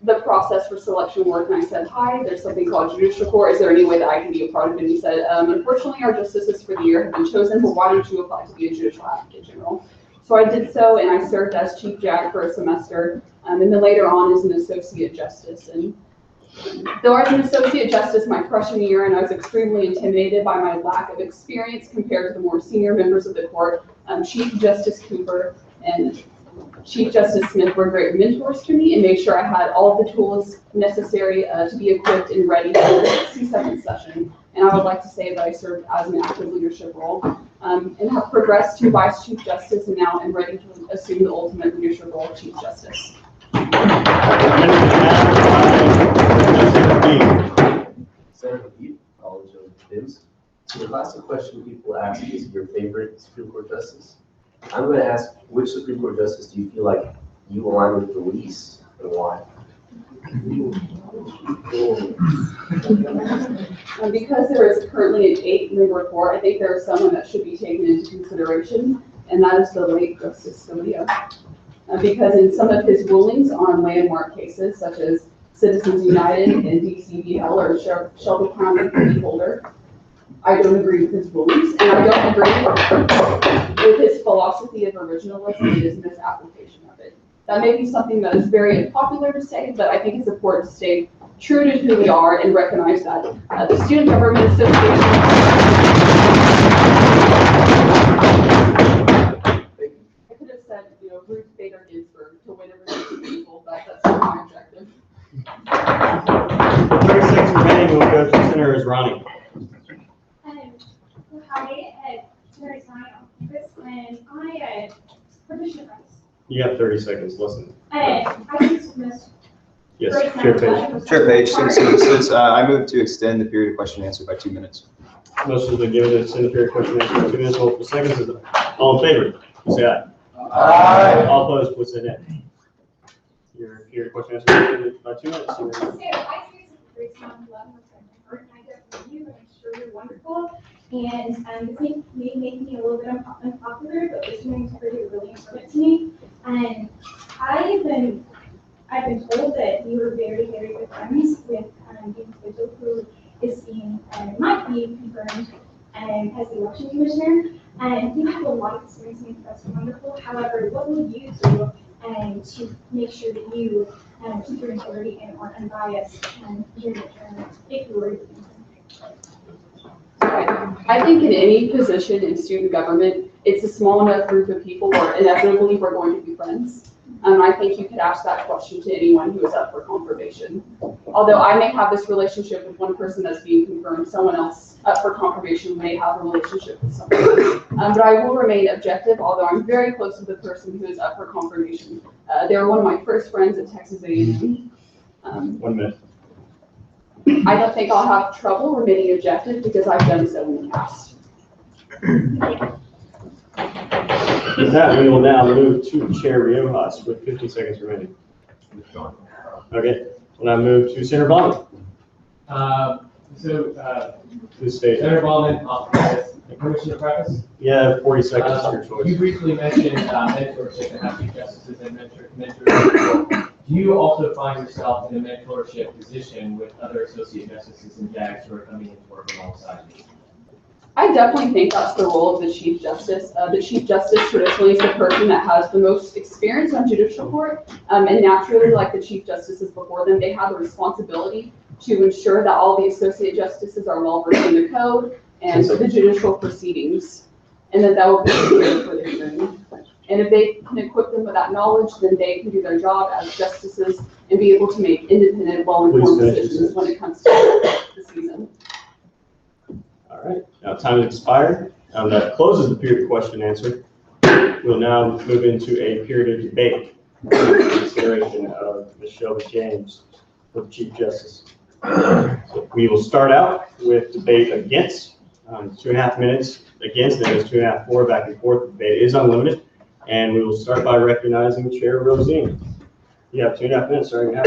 the process for selection worked. And I said, hi, there's something called judicial court. Is there any way that I can be a part of it? And he said, unfortunately, our justices for the year have been chosen, but why don't you apply to be a judicial advocate general? So I did so, and I served as Chief JAG for a semester, and then later on as an Associate Justice. And though I was an Associate Justice my freshman year, and I was extremely intimidated by my lack of experience compared to the more senior members of the court, Chief Justice Cooper and Chief Justice Smith were great mentors to me and made sure I had all of the tools necessary to be equipped and ready for the 67th session. And I would like to say that I served as an active leadership role. and have progressed to Vice Chief Justice and now am ready to assume the ultimate leadership role of Chief Justice. Senator Heath, College of Biz. So the classic question people ask is your favorite Supreme Court justice. I'm going to ask, which Supreme Court justice do you feel like you align with the least and why? Because there is currently an 8-member court, I think there is someone that should be taken into consideration, and that is the late Justice Scalia. Because in some of his rulings on landmark cases, such as Citizens United and DCBL or Shelby County Freeholder, I don't agree with his rulings, and I don't agree with his philosophy of originalism and his misapplication of it. That may be something that is very unpopular to say, but I think it's important to stay true to who we are and recognize that the Student Government Association. I could have said, Ruth Bader Ginsburg to win every people, but that's not my objective. 30 seconds remaining, we'll go to center is Ronnie. Hi, Terry Sonny on campus, and I provision rights. You have 30 seconds, listen. I just missed. Yes, Chair Page. Chair Page, Citizen Services, I move to extend the period of question and answer by 2 minutes. Motion has been given to extend the period of question and answer by 2 minutes, multiple seconds. Is all in favor, please say aye. Aye. All opposed, please say nay. Your period of question and answer by 2 minutes. So I seriously great time, love my friend, I get from you, and I'm sure you're wonderful. And this may make me a little bit unpopular, but listening to you really important to me. And I've been told that you were very, very good friends with the individual who is being, might be confirmed as the election commissioner. And you have a lot of experience, and that's wonderful. However, what will you do to make sure that you keep your integrity and are unbiased during the term if you were to be confirmed? I think in any position in student government, it's a small enough group of people where inevitably we're going to be friends. I think you could ask that question to anyone who is up for confirmation. Although I may have this relationship with one person that's being confirmed, someone else up for confirmation may have a relationship with someone else. But I will remain objective, although I'm very close to the person who is up for confirmation. They were one of my first friends at Texas A&M. 1 minute. I don't think I'll have trouble remaining objective because I've done so in the past. With that, we will now move to Chair Riojas with 50 seconds remaining. Okay, we'll now move to Senator Baldwin. Please state. Senator Baldwin, off campus. Commissioner Preface? Yeah, 40 seconds to your choice. You briefly mentioned mentorship and how Chief Justices and mentors. Do you also find yourself in a mentorship position with other Associate Justices and JAGs who are coming into work alongside you? I definitely think that's the role of the Chief Justice. The Chief Justice traditionally is the person that has the most experience on judicial court, and naturally, like the Chief Justices before them, they have the responsibility to ensure that all the Associate Justices are well versed in the code and the judicial proceedings, and that will be prepared for their hearing. And if they can equip them with that knowledge, then they can do their job as justices and be able to make independent, well-informed decisions when it comes to the season. All right, now time has expired. That closes the period of question and answer. We'll now move into a period of debate. Consideration of Ms. Shelby James for the Chief Justice. So we will start out with debate against, 2.5 minutes against, then it's 2.5 for, back and forth. The debate is unlimited. And we will start by recognizing Chair Rosine. You have 2.5 minutes starting now.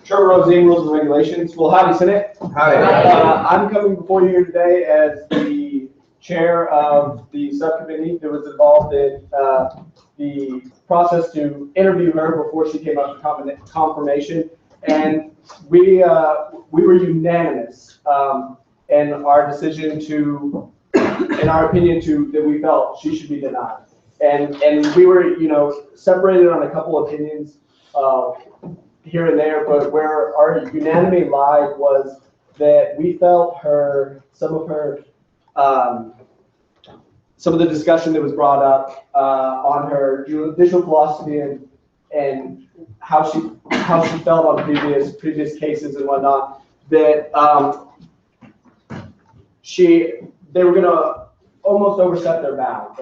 Chair Rosine, Rules and Regulations. Well, howdy, Senate. I'm coming before you here today as the chair of the subcommittee that was involved in the process to interview her before she came up for confirmation. And we were unanimous in our decision to, in our opinion, that we felt she should be denied. And we were, separated on a couple opinions here and there, but where our unanimity lied was that we felt some of the discussion that was brought up on her judicial philosophy and how she felt on previous cases and whatnot, that they were gonna almost overstepped their bounds.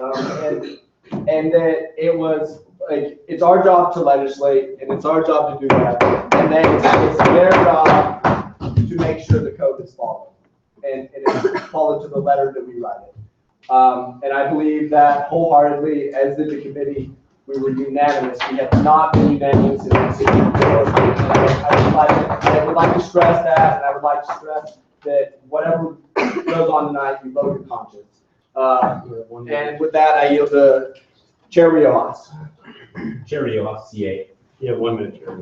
And that it was like, it's our job to legislate and it's our job to do that. And then it's their job to make sure the code is followed and it's followed to the letter that we write it. And I believe that wholeheartedly, as did the committee, we were unanimous. We have not been unanimous in this issue. I would like to stress that, and I would like to stress that whatever goes on tonight, we vote with conscience. And with that, I yield to Chair Riojas. Chair Riojas, CA. You have 1 minute, Chair.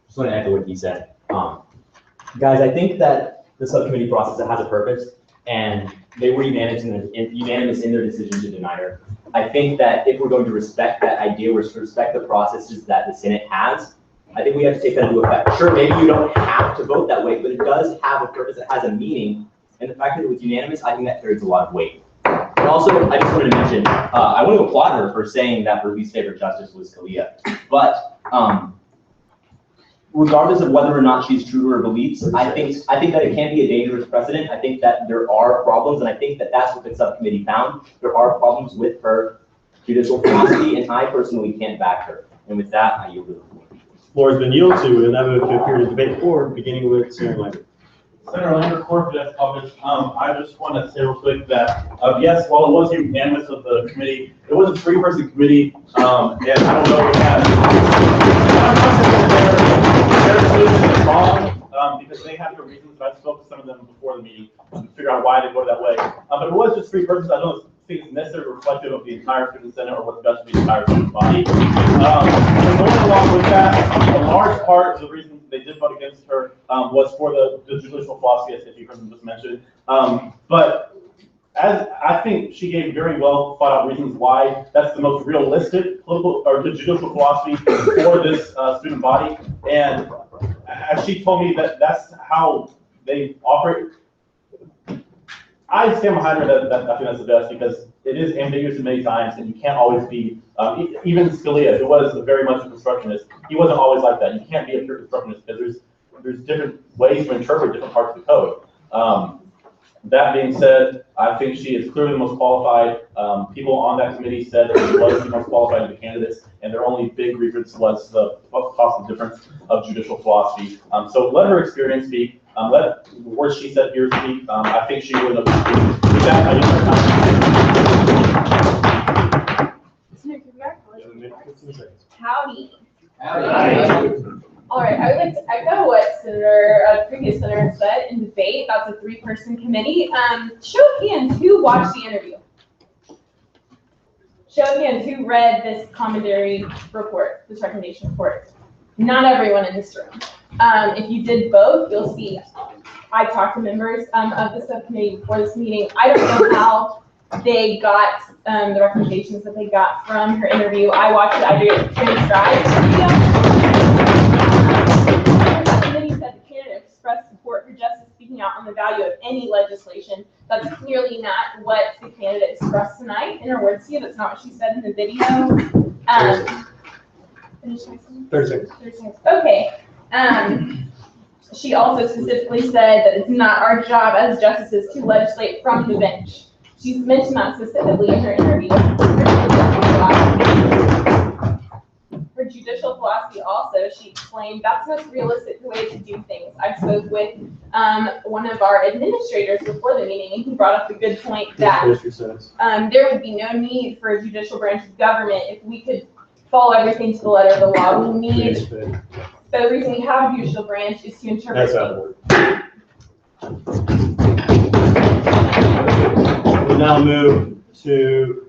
Just want to echo what he said. Guys, I think that the subcommittee process has a purpose, and they were unanimous in their decision to deny her. I think that if we're going to respect that idea, we're to respect the processes that the Senate has, I think we have to take that into effect. Sure, maybe you don't have to vote that way, but it does have a purpose, it has a meaning, and the fact that it was unanimous, I think that carries a lot of weight. And also, I just wanted to mention, I want to applaud her for saying that her least favorite justice was Scalia, but regardless of whether or not she's true to her beliefs, I think that it can be a dangerous precedent. I think that there are problems, and I think that that's what the subcommittee found. There are problems with her judicial philosophy, and I personally can't back her. And with that, I yield the floor. The floor has been yielded to, and I move to appear to debate forward, beginning with Senator Lambert. Senator Lambert, Court of Caucus. I just want to say real quick that, yes, while it was unanimous of the committee, it was a 3-person committee, and I don't know if their decision is wrong, because they have their reasons, but I spoke to some of them before the meeting to figure out why they go that way. But it was just 3 persons. I don't think it's necessarily reflective of the entire student senate or what's best for the entire student body. And going along with that, a large part of the reason they did vote against her was for the judicial philosophy, as you heard them just mentioned. But as I think she gave very well thought out reasons why that's the most realistic political or the judicial philosophy for this student body. And as she told me that that's how they operate, I stand behind her that I think that's the best, because it is ambiguous many times, and you can't always be, even Scalia, who was very much a constructionist, he wasn't always like that. You can't be a pure constructionist because there's different ways to interpret different parts of the code. That being said, I think she is clearly the most qualified. People on that committee said that she was the most qualified of the candidates, and their only big grievance was the possible difference of judicial philosophy. So let her experience speak. Let the words she said here speak. I think she would have. With that, Howdy. All right, I would like to echo what previous senator said in debate. That's a 3-person committee. Show of hands, who watched the interview? Show of hands, who read this commentary report, this recommendation report? Not everyone in this room. If you did both, you'll see I talked to members of the subcommittee before this meeting. I don't know how they got the recommendations that they got from her interview. I watched it, I did transcribed the committee said the candidate expressed support for justice, speaking out on the value of any legislation. That's clearly not what the candidate expressed tonight in her words to you. That's not what she said in the video. Finish my sentence? 30 seconds. 30 seconds. Okay. She also specifically said that it's not our job as justices to legislate from the bench. She's mentioned that specifically in her interview. For judicial philosophy also, she explained that's the most realistic way to do things. I spoke with one of our administrators before the meeting, and he brought up the good point that there would be no need for a judicial branch of government if we could follow everything to the letter of the law. We need, so the reason we have a judicial branch is to interpret. We'll now move to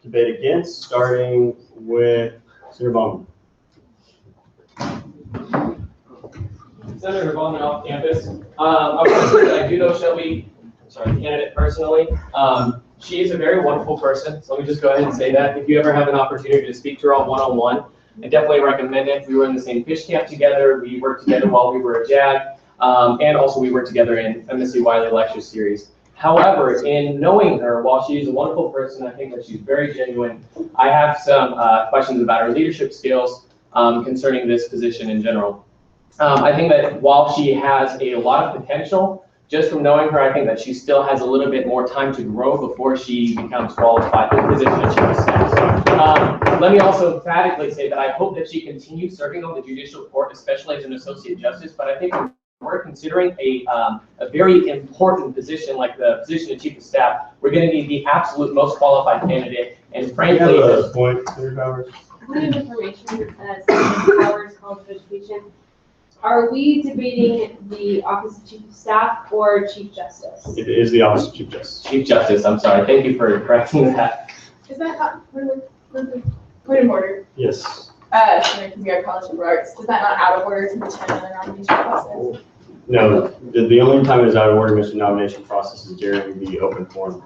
debate against, starting with Senator Bowman. Senator Bowman off campus. I want to say that I do know Shelby, the candidate personally. She is a very wonderful person, so let me just go ahead and say that. If you ever have an opportunity to speak to her on one-on-one, I definitely recommend it. We were in the same fish camp together. We worked together while we were a JAG, and also we worked together in MSC Wiley Lecture Series. However, in knowing her, while she's a wonderful person, I think that she's very genuine. I have some questions about her leadership skills concerning this position in general. I think that while she has a lot of potential, just from knowing her, I think that she still has a little bit more time to grow before she becomes qualified for the position that she was set. Let me also emphatically say that I hope that she continues serving on the judicial court, especially as an associate justice, but I think we're considering a very important position like the position of chief of staff. We're going to need the absolute most qualified candidate, and frankly, point, Senator Powers. Point of information, Powers College of Education. Are we debating the Office of Chief of Staff or Chief Justice? It is the Office of Chief Justice. Chief Justice, I'm sorry. Thank you for correcting that. Is that point of order? Yes. Senator Kazir, College of Arts, is that not out of order to mention another nomination process? No, the only time it is out of order, Mr. Nomination process is during the open forum.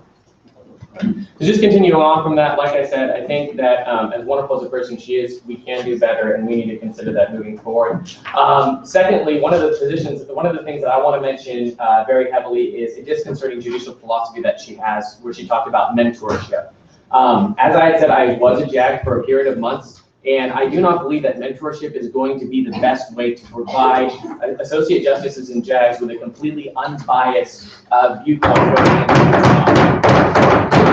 To just continue on from that, like I said, I think that as wonderful as a person she is, we can do better, and we need to consider that moving forward. Secondly, one of the things that I want to mention very heavily is a disconcerting judicial philosophy that she has, where she talked about mentorship. As I had said, I was a JAG for a period of months, and I do not believe that mentorship is going to be the best way to provide associate justices and JAGs with a completely unbiased viewpoint.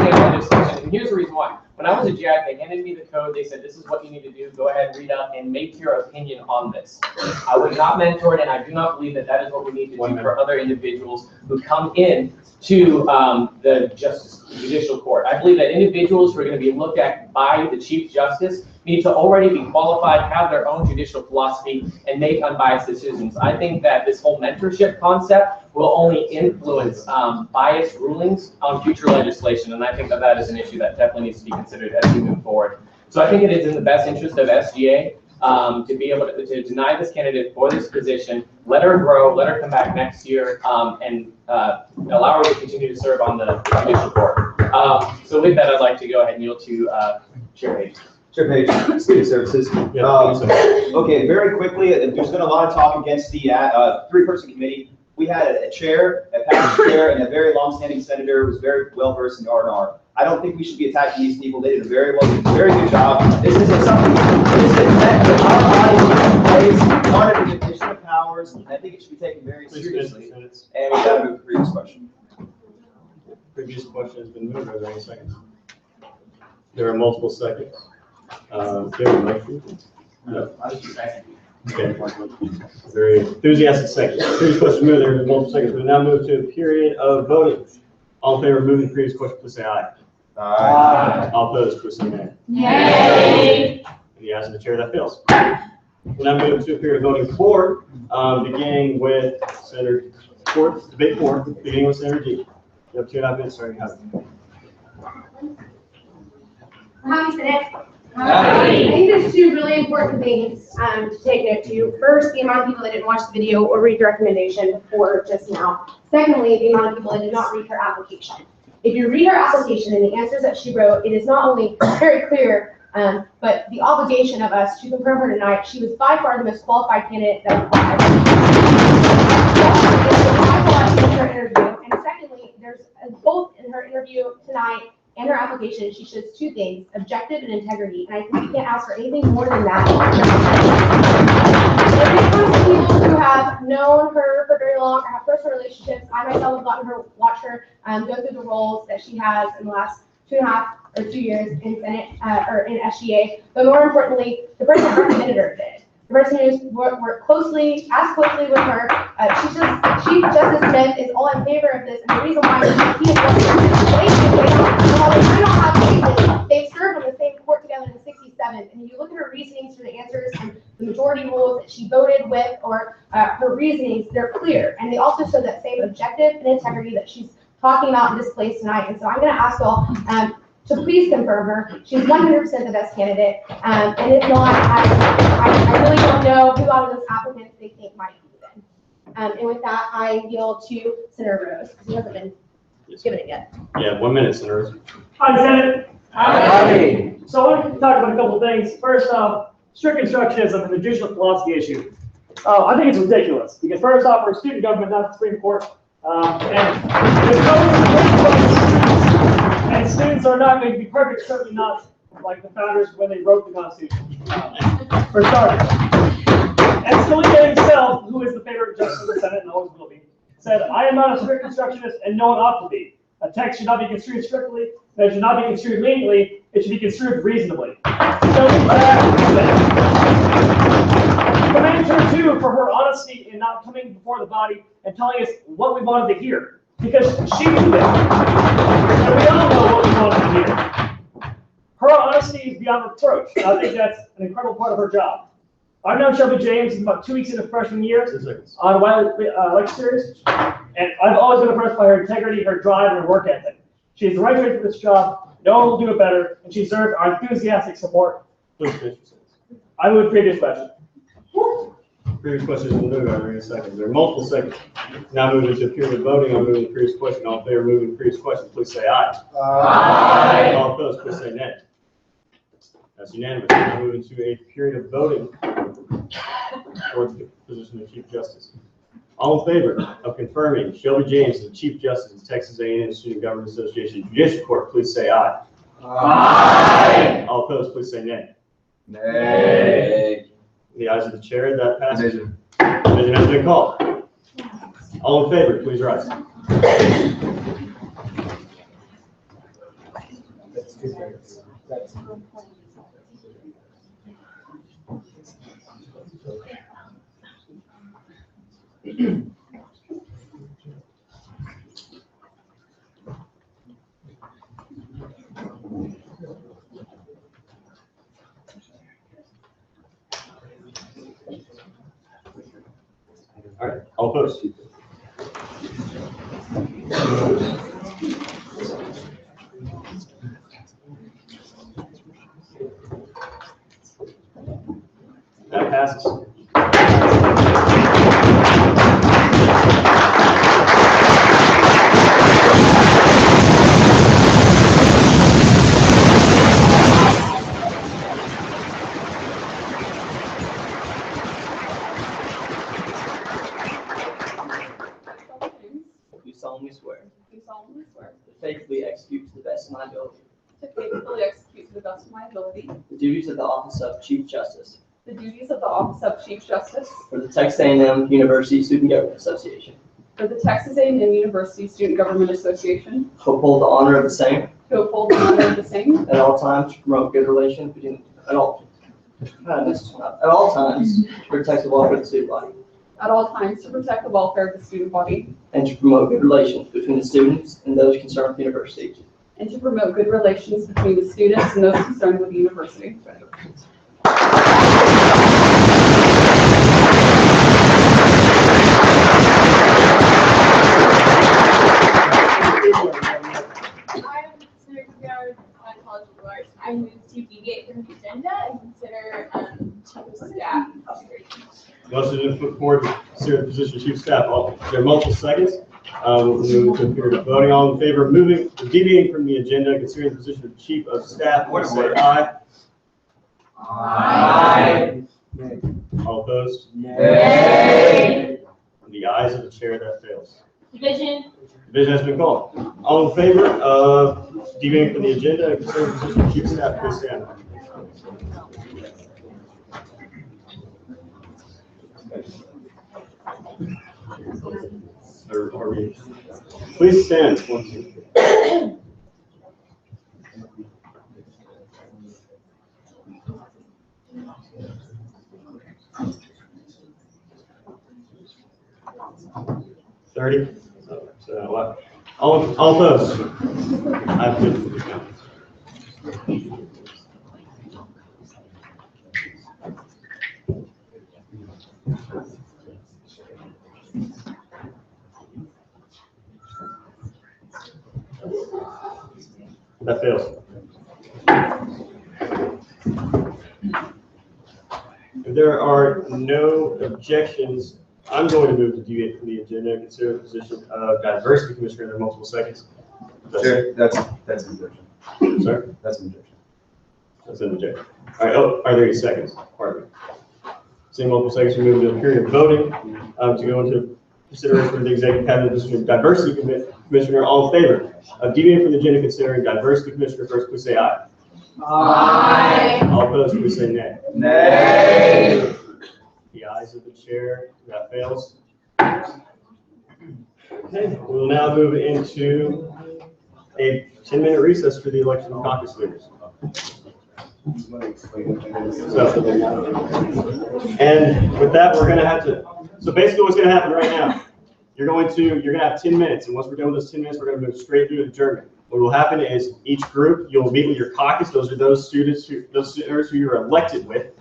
And here's the reason why. When I was a JAG, they handed me the code. They said, this is what you need to do. Go ahead, read up, and make your opinion on this. I was not mentored, and I do not believe that that is what we need to do for other individuals who come in to the judicial court. I believe that individuals who are going to be looked at by the Chief Justice need to already be qualified, have their own judicial philosophy, and make unbiased decisions. I think that this whole mentorship concept will only influence biased rulings on future legislation, and I think that that is an issue that definitely needs to be considered as we move forward. So I think it is in the best interest of SGA to be able to deny this candidate for this position, let her grow, let her come back next year, and allow her to continue to serve on the judicial court. So with that, I'd like to go ahead and yield to Chair Page. Chair Page, Student Services. Okay, very quickly, there's been a lot of talk against the three-person committee. We had a chair, a past chair, and a very long-standing senator who was very well-versed in R&R. I don't think we should be attacking these people. They did a very good job. This isn't something, this is our body is part of the division of powers, and I think it should be taken very seriously. And we got to move to the previous question. Previous question has been moved. Are there any seconds? There are multiple seconds. Do you have a motion? No. Okay. Very enthusiastic second. Previous question moved. There are multiple seconds. We now move to a period of voting. All in favor of moving the previous question, please say aye. Aye. All opposed, please say nay. Nay. And the ayes of the chair, that fails. We'll now move to a period of voting four, beginning with Senator Ford, debate four, beginning with Senator D. You have 2.5 minutes starting now. Happy Senate. I think there's two really important things to take note to. First, the amount of people that didn't watch the video or read the recommendation before just now. Secondly, the amount of people that did not read her application. If you read her application and the answers that she wrote, it is not only very clear, but the obligation of us to confirm her tonight. She was by far the most qualified candidate that applied. Her interview, and secondly, there's both in her interview tonight and her application, she shows two things: objective and integrity. And I think we can't ask for anything more than that. When it comes to people who have known her for very long or have personal relationships, I myself have gotten her, watch her go through the roles that she has in the last 2.5 or 2 years in Senate or in SGA. But more importantly, the person that recommended her did. The person who's worked closely with her. Chief Justice Smith is all in favor of this, and the reason why he is they've served on the same court together in the 67th, and you look at her reasonings for the answers and the majority rules that she voted with, or her reasonings, they're clear, and they also show that same objective and integrity that she's talking about in this place tonight. And so I'm going to ask all to please confirm her. She's 100% the best candidate, and if not, I really don't know who out of those applicants they think might be then. And with that, I yield to Senator Rose, because he hasn't been given it yet. Yeah, 1 minute, Senator Rose. Hi, Senate. Hi. So I want to talk about a couple of things. First off, strict constructionism and the judicial philosophy issue. I think it's ridiculous, because first off, we're a student government, not the Supreme Court. And students are not going to be perfect, certainly not like the founders when they wrote the Constitution, for starters. And Scalia himself, who is the favorite justice of the Senate and always will be, said, I am not a strict constructionist and no one ought to be. A text should not be construed strictly, and it should not be construed leniently, it should be construed reasonably. So, commend her too for her honesty in not coming before the body and telling us what we wanted to hear. Because she knew it. And we all know what we wanted to hear. Her honesty is beyond reproach. And I think that's an incredible part of her job. I've known Shelby James since about 2 weeks into freshman year on Wiley lecture series, and I've always been impressed by her integrity, her drive, and her work ethic. She is the right fit for this job. No one will do it better, and she deserves our enthusiastic support. Please finish your sentence. I move previous question. Previous question is moved. Are there any seconds? There are multiple seconds. Now moving to period of voting. I'll move the previous question. All in favor of moving the previous question, please say aye. Aye. All opposed, please say nay. That's unanimous. Now moving to a period of voting for the position of Chief Justice. All in favor of confirming Shelby James as the Chief Justice of Texas A&M Student Government Association Judicial Court, please say aye. Aye. All opposed, please say nay. Nay. The ayes of the chair, that passes. Division has been called. All in favor, please rise. All right, all opposed. That passes. Do solemnly swear Do solemnly swear to faithfully execute to the best of my ability to faithfully execute to the best of my ability the duties of the office of Chief Justice the duties of the office of Chief Justice for the Texas A&M University Student Government Association, for the Texas A&M University Student Government Association, to uphold the honor of the same to uphold the honor of the same at all times, to promote good relations between at all times, to protect the welfare of the student body, at all times to protect the welfare of the student body, and to promote good relations between the students and those concerned with the university. and to promote good relations between the students and those concerned with the university. I move to deviate from the agenda and consider chief of staff operations. Motion to put forward to consider the position of Chief of Staff. There are multiple seconds. We'll move to a period of voting. All in favor of deviating from the agenda, considering the position of Chief of Staff, please say aye. Aye. All opposed? Nay. The ayes of the chair, that fails. Division. Division has been called. All in favor of deviating from the agenda, considering the position of Chief of Staff, please stand. Are we? Please stand. 1, 2, 30. So what? All opposed? I have to count. That fails. If there are no objections, I'm going to move to deviate from the agenda and consider the position of diversity commissioner. There are multiple seconds. Sure, that's an objection. Sorry? That's an objection. That's an objection. All right, oh, are there any seconds? Pardon me. Seeing multiple seconds, we move to a period of voting to go into consideration of the executive cabinet position of diversity commissioner. All in favor of deviating from the agenda considering diversity commissioner first, please say aye. Aye. All opposed, please say nay. Nay. The ayes of the chair, that fails. Okay, we'll now move into a 10-minute recess for the election of caucus leaders. So, and with that, we're gonna have to, so basically what's gonna happen right now, you're gonna have 10 minutes, and once we're done with those 10 minutes, we're gonna move straight through adjournment. What will happen is each group, you'll meet with your caucus, those are those students who you're elected with.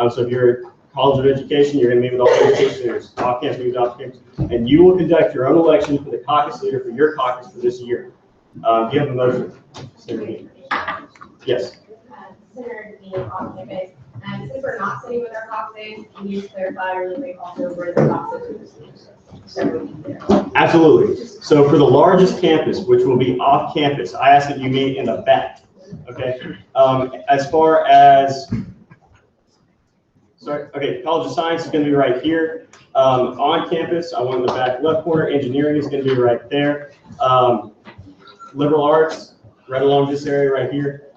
So if you're a college of education, you're gonna meet with all the education leaders, off campus, meet with off campus, and you will conduct your own election for the caucus leader for your caucus for this year. Do you have a motion? Yes. Senator being on campus. And since we're not sitting with our caucuses, can you just clarify really quick also where the caucuses are? Absolutely. So for the largest campus, which will be off campus, I ask that you meet in the back. Okay. As far as, College of Science is going to be right here. On campus, I want in the back left corner. Engineering is going to be right there. Liberal arts, right along this area right here.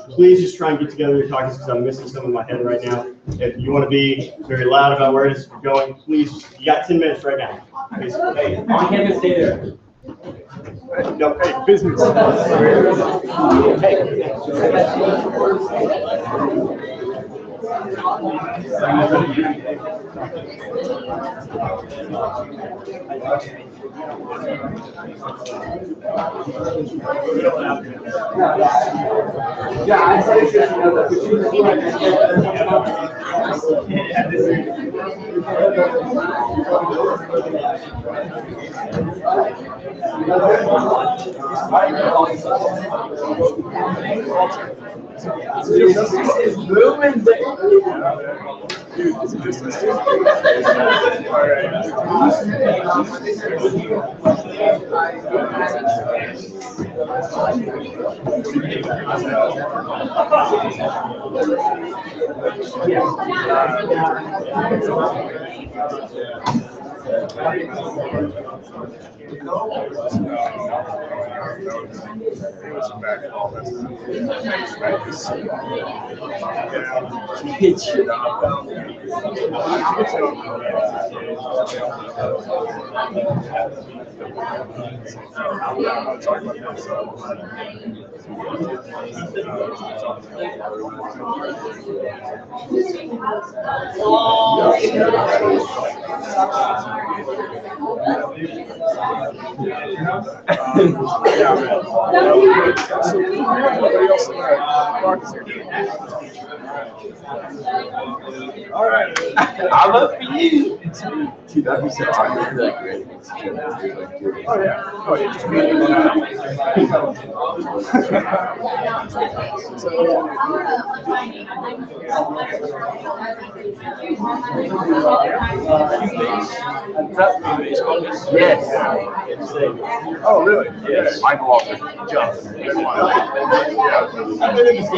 Please just try and get together your caucus because I'm missing some in my head right now. If you want to be very loud about where it is going, please, you got 10 minutes right now. Hey, on campus, stay there. No, hey, business. Yeah, I said it's just another. All right. I'm up for you. Dude, that'd be so awesome. Oh, yeah. Oh, yeah. Yes. Oh, really? Yes. Michael Walker. John. My plan is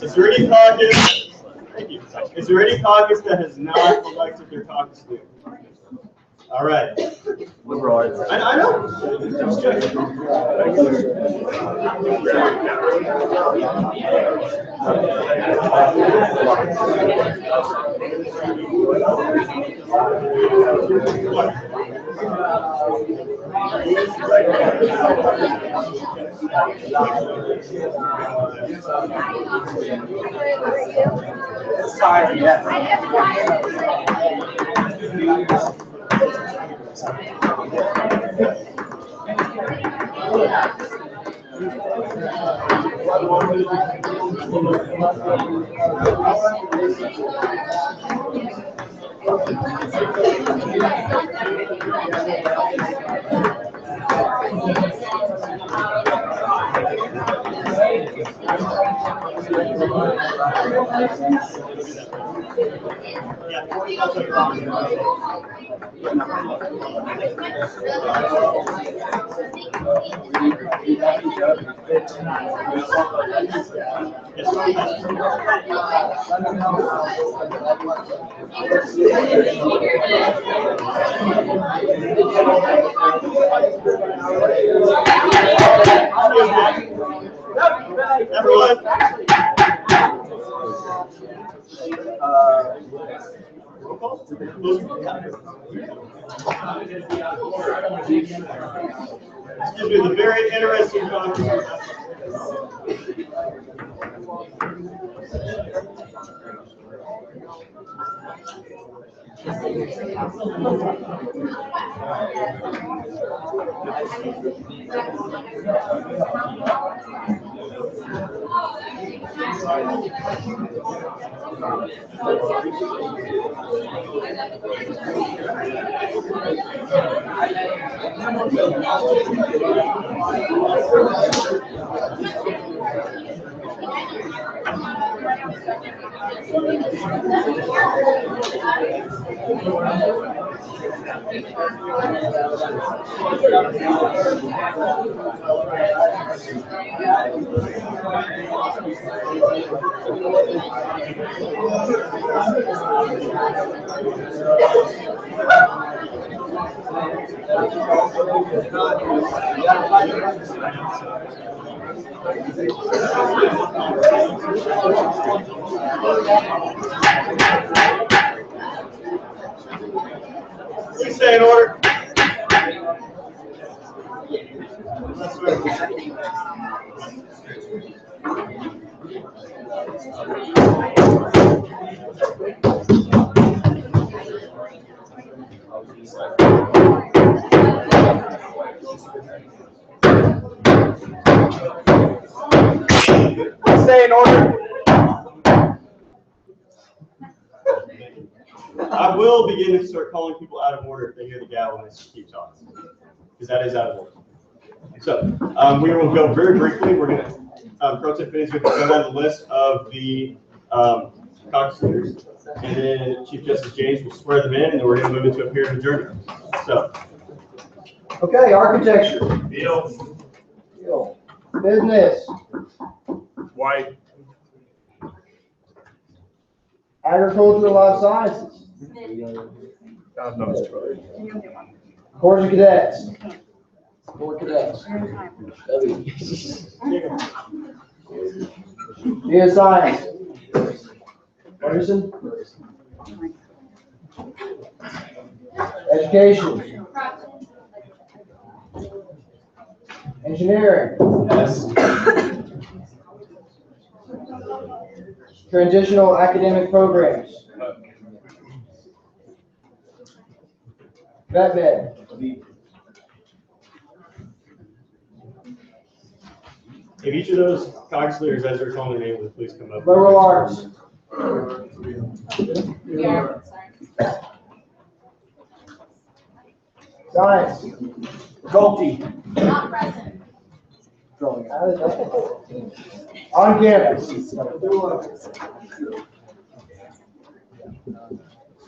Is there any caucus? Thank you. Is there any caucus that has not elected their caucus leader? All right. Liberal arts. I know. Just checking. It's tired, yeah. Everyone. Excuse me, the very interesting conversation. Please stay in order. Stay in order. I will begin to start calling people out of order if they hear the gavel and I keep talking, because that is out of order. So we will go very briefly. We're going to, Pro Tem Committee is going to go down the list of the caucus leaders, and then Chief Justice James will swear them in, and then we're going to move into a period of adjournment. So. Okay, architecture. Bill. Bill. Business. White. Agricultural life sciences. Corps of Cadets. Corps of Cadets. Geoscience. Ferguson. Education. Engineering. Yes. Transitional academic programs. Vet med. If each of those caucus leaders, as they're calling their name, would please come up. Liberal arts. Yeah. Science. Goldie. Not present. On campus.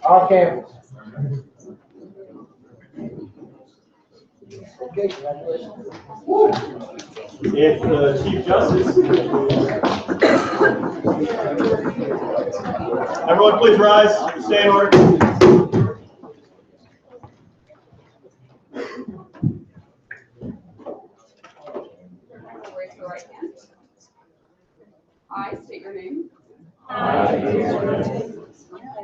On campus. Okay, congratulations. If the Chief Justice. Everyone, please rise. Stay in order. Raise your right hand. I state your name. I,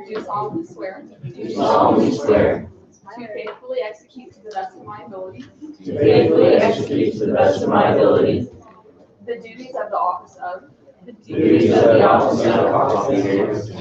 Do solemnly swear. do solemnly swear to faithfully execute to the best of my ability to faithfully execute to the best of my ability the duties of the office of the duties of the office of Caucus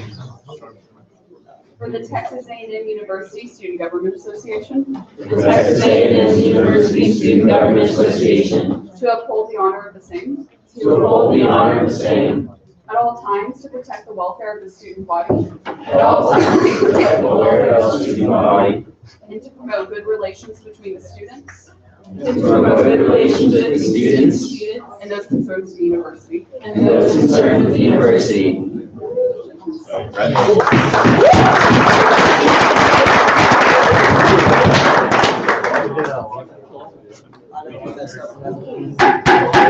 for the Texas A&M University Student Government Association, the Texas A&M University Student Government Association, to uphold the honor of the same, to uphold the honor of the same, at all times to protect the welfare of the student body, at all times to protect the welfare of the student body, and to promote good relations between the students, and to promote good relations with the students and those concerned with the university. and those concerned with the university.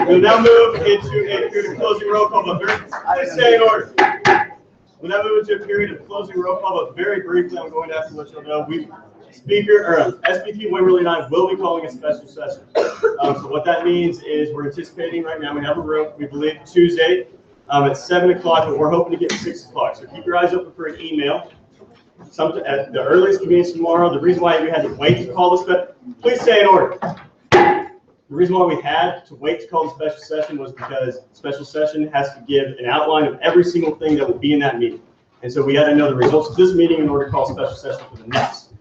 We'll now move into a period of closing roll call, but please stay in order. We'll now move into a period of closing roll call, but very briefly, I'm going to have to let you know, SPT 189 will be calling a special session. So what that means is we're anticipating right now, we have a room, we believe Tuesday at 7 o'clock, but we're hoping to get 6 o'clock. So keep your eyes open for an email. At the earliest convenience tomorrow. The reason why we had to wait to call this, but please stay in order. The reason why we had to wait to call the special session was because special session has to give an outline of every single thing that will be in that meeting. And so we had to know the results of this meeting in order to call a special session for the next.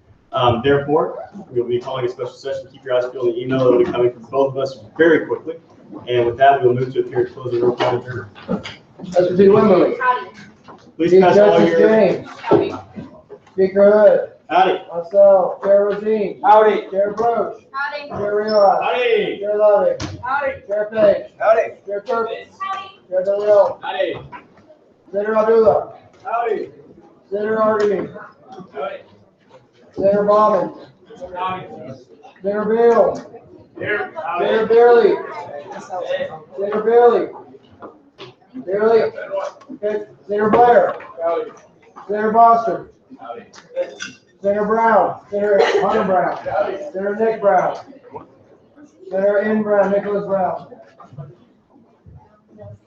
Therefore, we will be calling a special session. Keep your eyes peeled on the email. It will be coming from both of us very quickly. And with that, we will move to a period of closing roll call adjournment. SPT Wimberley. Please Chief pass all Justice your. James. Speaker Hood. Howdy. Myself, Chair Rosine. Howdy. Chair Broach. Howdy. Chair Rivas. Howdy. Chair Ludwig. Howdy. Chair Page. Howdy. Chair Perkins. Howdy. Chair Delio. Howdy. Senator Abdullah. Howdy. Senator Argini. Howdy. Senator Bauman. Howdy. Senator Beal. Here. Senator Bailey. Senator Bailey. Bailey. Okay. Senator Blair. Howdy. Senator Boston. Howdy. Senator Brown. Senator Hunter Brown. Senator Nick Brown. Senator N. Brown, Nicholas Brown.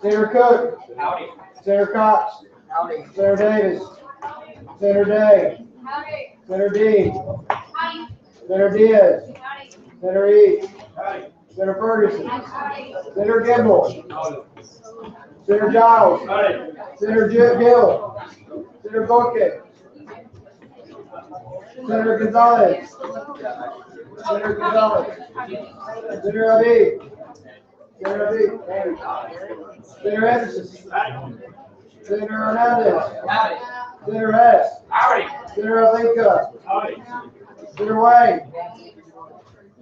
Senator Cook. Howdy. Senator Cox. Howdy. Senator Davis. Senator Day. Howdy. Senator Dean. Howdy. Senator Diaz. Howdy. Senator East. Howdy. Senator Ferguson. Howdy. Senator Gimbel. Senator Giles. Howdy. Senator Gill. Senator Gorka. Senator Gonzalez. Senator Gonzalez. Senator Abid. Senator Abid. Senator Anderson. Senator Hernandez. Senator Hess. Senator Alinka. Senator Wayne.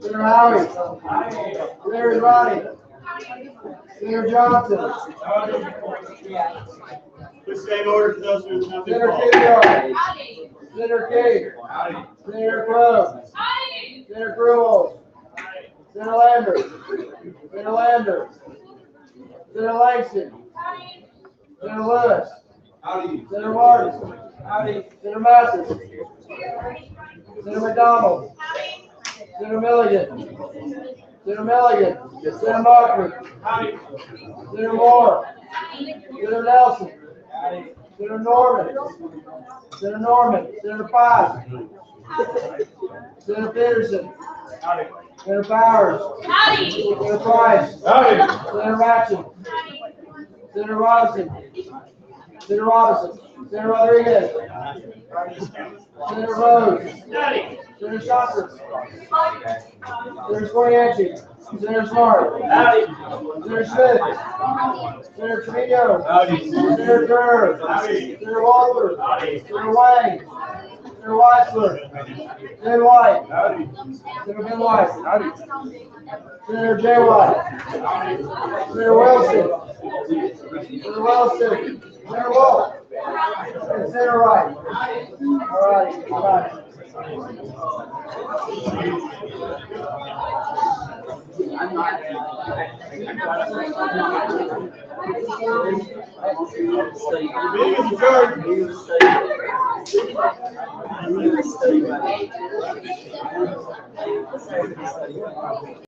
Senator Howie. Senator Ronnie. Senator Johnson. Please stay in order for those who have been Senator called. Kidwell. Senator King. Senator Crowe. Senator Grewal. Senator Lambert. Senator Lander. Senator Langston. Senator Lewis. Senator Martin. Senator Mathis. Senator McDonald. Senator Milligan. Senator Milligan. Senator Mockman. Senator Moore. Senator Nelson. Senator Norman. Senator Norman. Senator Pye. Senator Peterson. Senator Powers. Senator Price. Senator Ratchet. Senator Robinson. Senator Robinson. Senator Rodriguez. Senator Rose. Senator Shopper. Senator Squarianchi. Senator Smart. Senator Smith. Senator Trevino. Senator Kerr. Senator Walker. Senator Wang. Senator Weissler. Ben White. Senator Ben White. Senator Jay White. Senator Wilson. Senator Wilson. Senator Wolf. And Senator Wright. All right. Bye. Meeting is adjourned.